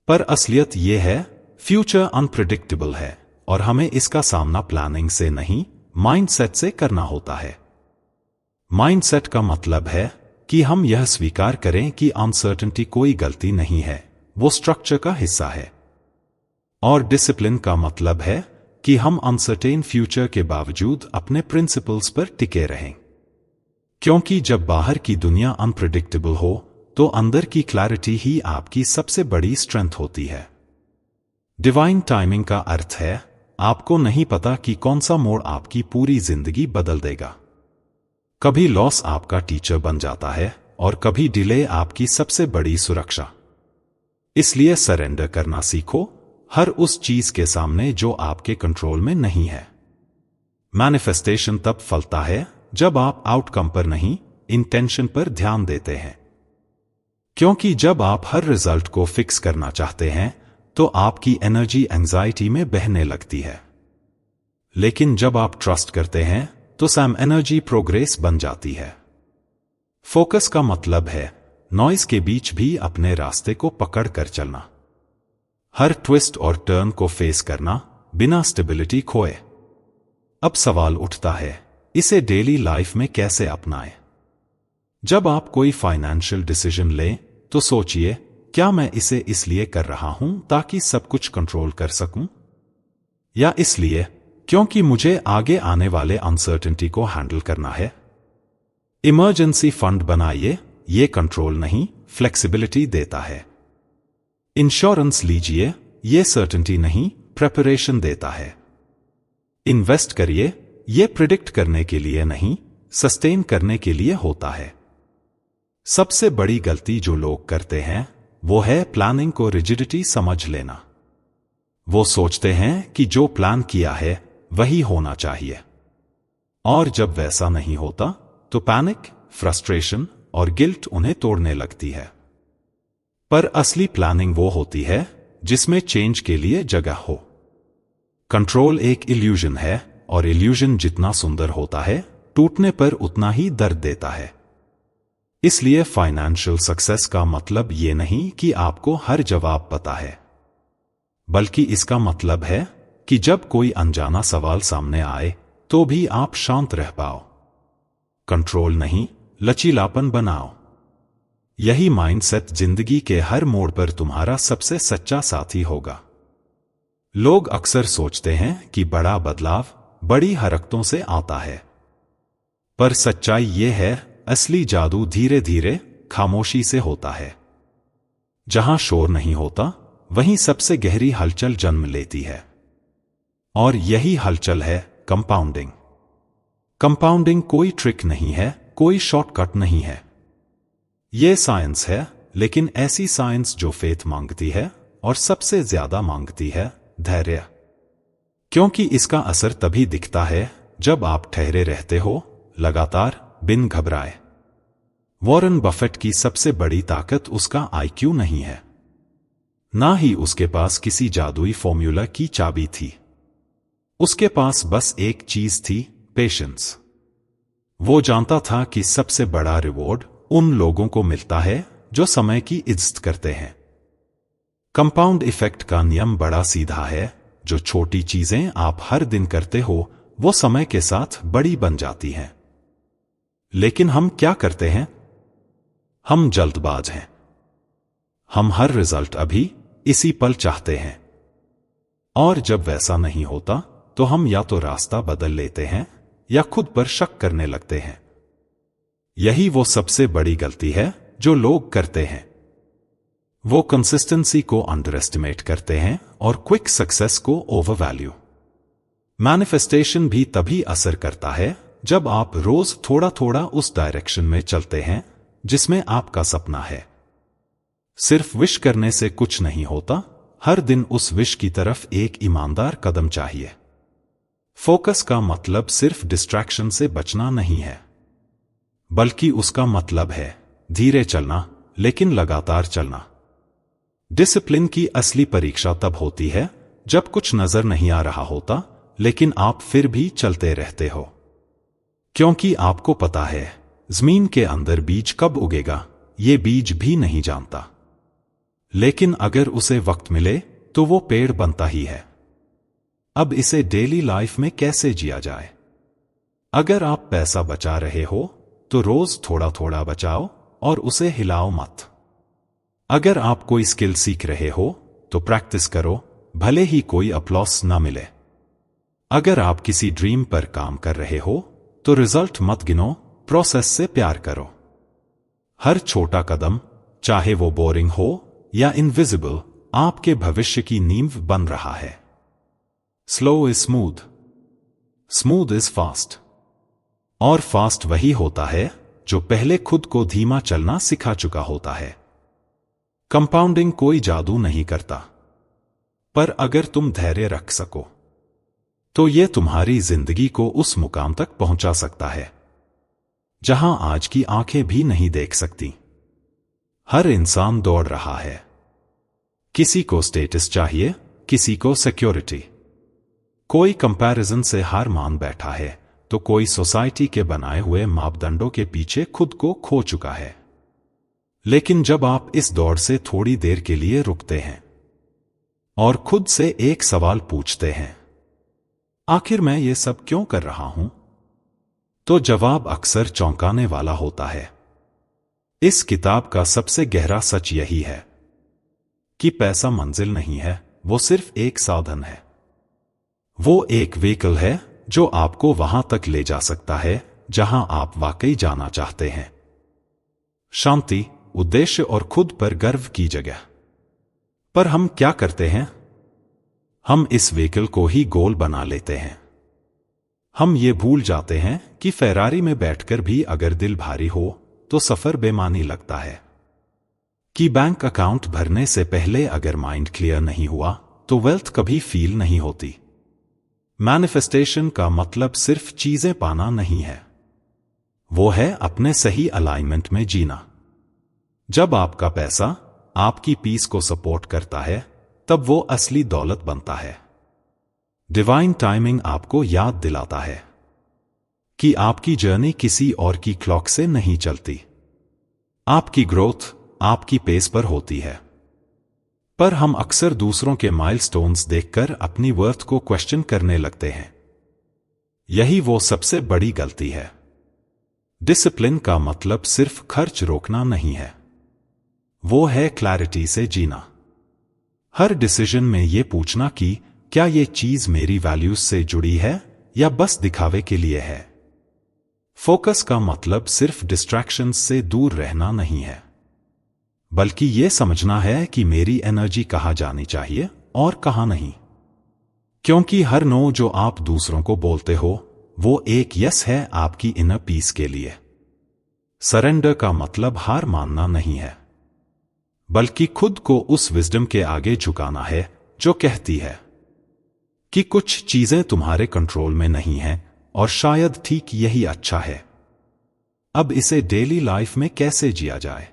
पर असलियत ये है फ्यूचर अनप्रेडिक्टेबल है और हमें इसका सामना प्लानिंग से नहीं, माइंडसेट से करना होता है। माइंडसेट का मतलब है कि हम यह स्वीकार करें कि अनसर्टेनिटी कोई गलती नहीं है, वो स्ट्रक्चर का हिस्सा है। और डिसिप्लिन का मतलब है कि हम अनसर्टेन फ्यूचर के बावजूद अपने प्रिंसिपल्स पर टिके रहें। क्योंकि जब बाहर की दुनिया अनप्रेडिक्टेबल हो तो अंदर की क्लैरिटी ही आपकी सबसे बड़ी स्ट्रेंथ होती है। डिवाइन टाइमिंग का अर्थ है आपको नहीं पता कि कौन सा मोड़ आपकी पूरी जिंदगी बदल देगा। कभी लॉस आपका टीचर बन जाता है और कभी डिले आपकी सबसे बड़ी सुरक्षा। इसलिए सरेंडर करना सीखो हर उस चीज के सामने जो आपके कंट्रोल में नहीं है। मैनिफेस्टेशन तब फलता है जब आप आउटकम पर नहीं, इंटेंशन पर ध्यान देते हैं। क्योंकि जब आप हर रिजल्ट को फिक्स करना चाहते हैं तो आपकी एनर्जी एंजाइटी में बहने लगती है। लेकिन जब आप ट्रस्ट करते हैं तो सैम एनर्जी प्रोग्रेस बन जाती है। फोकस का मतलब है नॉइज के बीच भी अपने रास्ते को पकड़ कर चलना, हर ट्विस्ट और टर्न को फेस करना बिना स्टेबिलिटी खोए। अब सवाल उठता है इसे डेली लाइफ में कैसे अपनाएं? जब आप कोई फाइनेंशियल डिसीजन लें तो सोचिए क्या मैं इसे इसलिए कर रहा हूं ताकि सब कुछ कंट्रोल कर सकूं, या इसलिए क्योंकि मुझे आगे आने वाले अनसर्टेनिटी को हैंडल करना है। इमरजेंसी फंड बनाइए, ये कंट्रोल नहीं फ्लेक्सिबिलिटी देता है। इंश्योरेंस लीजिए, ये सर्टेनिटी नहीं प्रेपरेशन देता है। इन्वेस्ट करिए, ये प्रिडिक्ट करने के लिए नहीं सस्टेन करने के लिए होता है। सबसे बड़ी गलती जो लोग करते हैं वो है प्लानिंग को रिजिडिटी समझ लेना। वो सोचते हैं कि जो प्लान किया है वही होना चाहिए, और जब वैसा नहीं होता तो पैनिक, फ्रस्ट्रेशन और गिल्ट उन्हें तोड़ने लगती है। पर असली प्लानिंग वो होती है जिसमें चेंज के लिए जगह हो। कंट्रोल एक इल्यूजन है, और इल्यूजन जितना सुंदर होता है, टूटने पर उतना ही दर्द देता है। इसलिए फाइनेंशियल सक्सेस का मतलब ये नहीं कि आपको हर जवाब पता है, बल्कि इसका मतलब है कि जब कोई अनजाना सवाल सामने आए तो भी आप शांत रह पाओ। कंट्रोल नहीं, लचीलापन बनाओ। यही माइंडसेट जिंदगी के हर मोड़ पर तुम्हारा सबसे सच्चा साथी होगा। लोग अक्सर सोचते हैं कि बड़ा बदलाव बड़ी हरकतों से आता है, पर सच्चाई यह है, असली जादू धीरे धीरे खामोशी से होता है। जहां शोर नहीं होता, वहीं सबसे गहरी हलचल जन्म लेती है। और यही हलचल है कंपाउंडिंग। कंपाउंडिंग कोई ट्रिक नहीं है, कोई शॉर्टकट नहीं है। यह साइंस है, लेकिन ऐसी साइंस जो फेथ मांगती है, और सबसे ज्यादा मांगती है धैर्य। क्योंकि इसका असर तभी दिखता है जब आप ठहरे रहते हो, लगातार, बिन घबराए। वॉरेन बफेट की सबसे बड़ी ताकत उसका आईक्यू नहीं है, ना ही उसके पास किसी जादुई फॉर्मूला की चाबी थी। उसके पास बस एक चीज थी, पेशेंस। वो जानता था कि सबसे बड़ा रिवॉर्ड उन लोगों को मिलता है जो समय की इज्जत करते हैं। कंपाउंड इफेक्ट का नियम बड़ा सीधा है, जो छोटी चीजें आप हर दिन करते हो, वो समय के साथ बड़ी बन जाती हैं। लेकिन हम क्या करते हैं? हम जल्दबाज हैं। हम हर रिजल्ट अभी, इसी पल चाहते हैं। और जब वैसा नहीं होता, तो हम या तो रास्ता बदल लेते हैं या खुद पर शक करने लगते हैं। यही वो सबसे बड़ी गलती है जो लोग करते हैं। वो कंसिस्टेंसी को अंडर एस्टिमेट करते हैं और क्विक सक्सेस को ओवर वैल्यू। मैनिफेस्टेशन भी तभी असर करता है जब आप रोज थोड़ा थोड़ा उस डायरेक्शन में चलते हैं जिसमें आपका सपना है। सिर्फ विश करने से कुछ नहीं होता, हर दिन उस विश की तरफ एक ईमानदार कदम चाहिए। फोकस का मतलब सिर्फ डिस्ट्रैक्शन से बचना नहीं है, बल्कि उसका मतलब है धीरे चलना, लेकिन लगातार चलना। डिसिप्लिन की असली परीक्षा तब होती है जब कुछ नजर नहीं आ रहा होता, लेकिन आप फिर भी चलते रहते हो। क्योंकि आपको पता है, जमीन के अंदर बीज कब उगेगा, ये बीज भी नहीं जानता। लेकिन अगर उसे वक्त मिले तो वो पेड़ बनता ही है। अब इसे डेली लाइफ में कैसे जिया जाए? अगर आप पैसा बचा रहे हो तो रोज थोड़ा थोड़ा बचाओ और उसे हिलाओ मत। अगर आप कोई स्किल सीख रहे हो तो प्रैक्टिस करो, भले ही कोई अप्लॉस ना मिले। अगर आप किसी ड्रीम पर काम कर रहे हो तो रिजल्ट मत गिनो, प्रोसेस से प्यार करो। हर छोटा कदम, चाहे वो बोरिंग हो या इनविजिबल, आपके भविष्य की नींव बन रहा है। Slow is smooth, smooth is fast, और फास्ट वही होता है जो पहले खुद को धीमा चलना सिखा चुका होता है। कंपाउंडिंग कोई जादू नहीं करता, पर अगर तुम धैर्य रख सको तो यह तुम्हारी जिंदगी को उस मुकाम तक पहुंचा सकता है जहां आज की आंखें भी नहीं देख सकती। हर इंसान दौड़ रहा है। किसी को स्टेटस चाहिए, किसी को सिक्योरिटी। कोई कंपैरिजन से हार मान बैठा है, तो कोई सोसाइटी के बनाए हुए मापदंडों के पीछे खुद को खो चुका है। लेकिन जब आप इस दौड़ से थोड़ी देर के लिए रुकते हैं और खुद से एक सवाल पूछते हैं, आखिर मैं ये सब क्यों कर रहा हूं, तो जवाब अक्सर चौंकाने वाला होता है। इस किताब का सबसे गहरा सच यही है कि पैसा मंजिल नहीं है, वो सिर्फ एक साधन है। वो एक व्हीकल है जो आपको वहां तक ले जा सकता है जहां आप वाकई जाना चाहते हैं। शांति, उद्देश्य और खुद पर गर्व की जगह। पर हम क्या करते हैं? हम इस व्हीकल को ही गोल बना लेते हैं। हम ये भूल जाते हैं कि फेरारी में बैठकर भी अगर दिल भारी हो तो सफर बेमानी लगता है, कि बैंक अकाउंट भरने से पहले अगर माइंड क्लियर नहीं हुआ तो वेल्थ कभी फील नहीं होती। मैनिफेस्टेशन का मतलब सिर्फ चीजें पाना नहीं है, वो है अपने सही अलाइनमेंट में जीना। जब आपका पैसा आपकी पीस को सपोर्ट करता है, तब वो असली दौलत बनता है। डिवाइन टाइमिंग आपको याद दिलाता है कि आपकी जर्नी किसी और की क्लॉक से नहीं चलती। आपकी ग्रोथ आपकी पेस पर होती है। पर हम अक्सर दूसरों के माइलस्टोन्स देखकर अपनी वर्थ को क्वेश्चन करने लगते हैं। यही वो सबसे बड़ी गलती है। डिसिप्लिन का मतलब सिर्फ खर्च रोकना नहीं है, वो है क्लैरिटी से जीना। हर डिसीजन में ये पूछना कि क्या ये चीज मेरी वैल्यूज से जुड़ी है या बस दिखावे के लिए है। फोकस का मतलब सिर्फ डिस्ट्रैक्शंस से दूर रहना नहीं है, बल्कि ये समझना है कि मेरी एनर्जी कहाँ जानी चाहिए और कहाँ नहीं। क्योंकि हर नो जो आप दूसरों को बोलते हो, वो एक यस है आपकी इनर पीस के लिए। सरेंडर का मतलब हार मानना नहीं है, बल्कि खुद को उस विजडम के आगे झुकाना है जो कहती है कि कुछ चीजें तुम्हारे कंट्रोल में नहीं हैं और शायद ठीक यही अच्छा है। अब इसे डेली लाइफ में कैसे जिया जाए?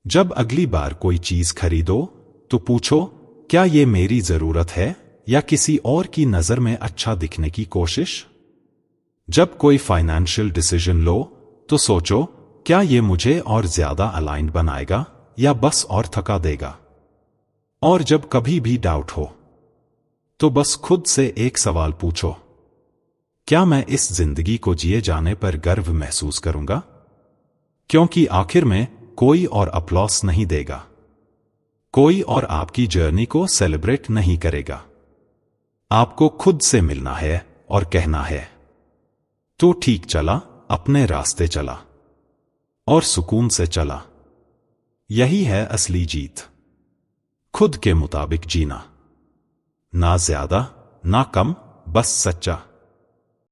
जब अगली बार कोई चीज खरीदो तो पूछो, क्या ये मेरी जरूरत है या किसी और की नजर में अच्छा दिखने की कोशिश? जब कोई फाइनेंशियल डिसीजन लो तो सोचो, क्या ये मुझे और ज्यादा अलाइन्ड बनाएगा या बस और थका देगा? और जब कभी भी डाउट हो तो बस खुद से एक सवाल पूछो, क्या मैं इस जिंदगी को जिए जाने पर गर्व महसूस करूंगा? क्योंकि आखिर में कोई और अप्लॉस नहीं देगा, कोई और आपकी जर्नी को सेलिब्रेट नहीं करेगा। आपको खुद से मिलना है और कहना है, तो ठीक चला, अपने रास्ते चला और सुकून से चला। यही है असली जीत। खुद के मुताबिक जीना, ना ज्यादा ना कम, बस सच्चा।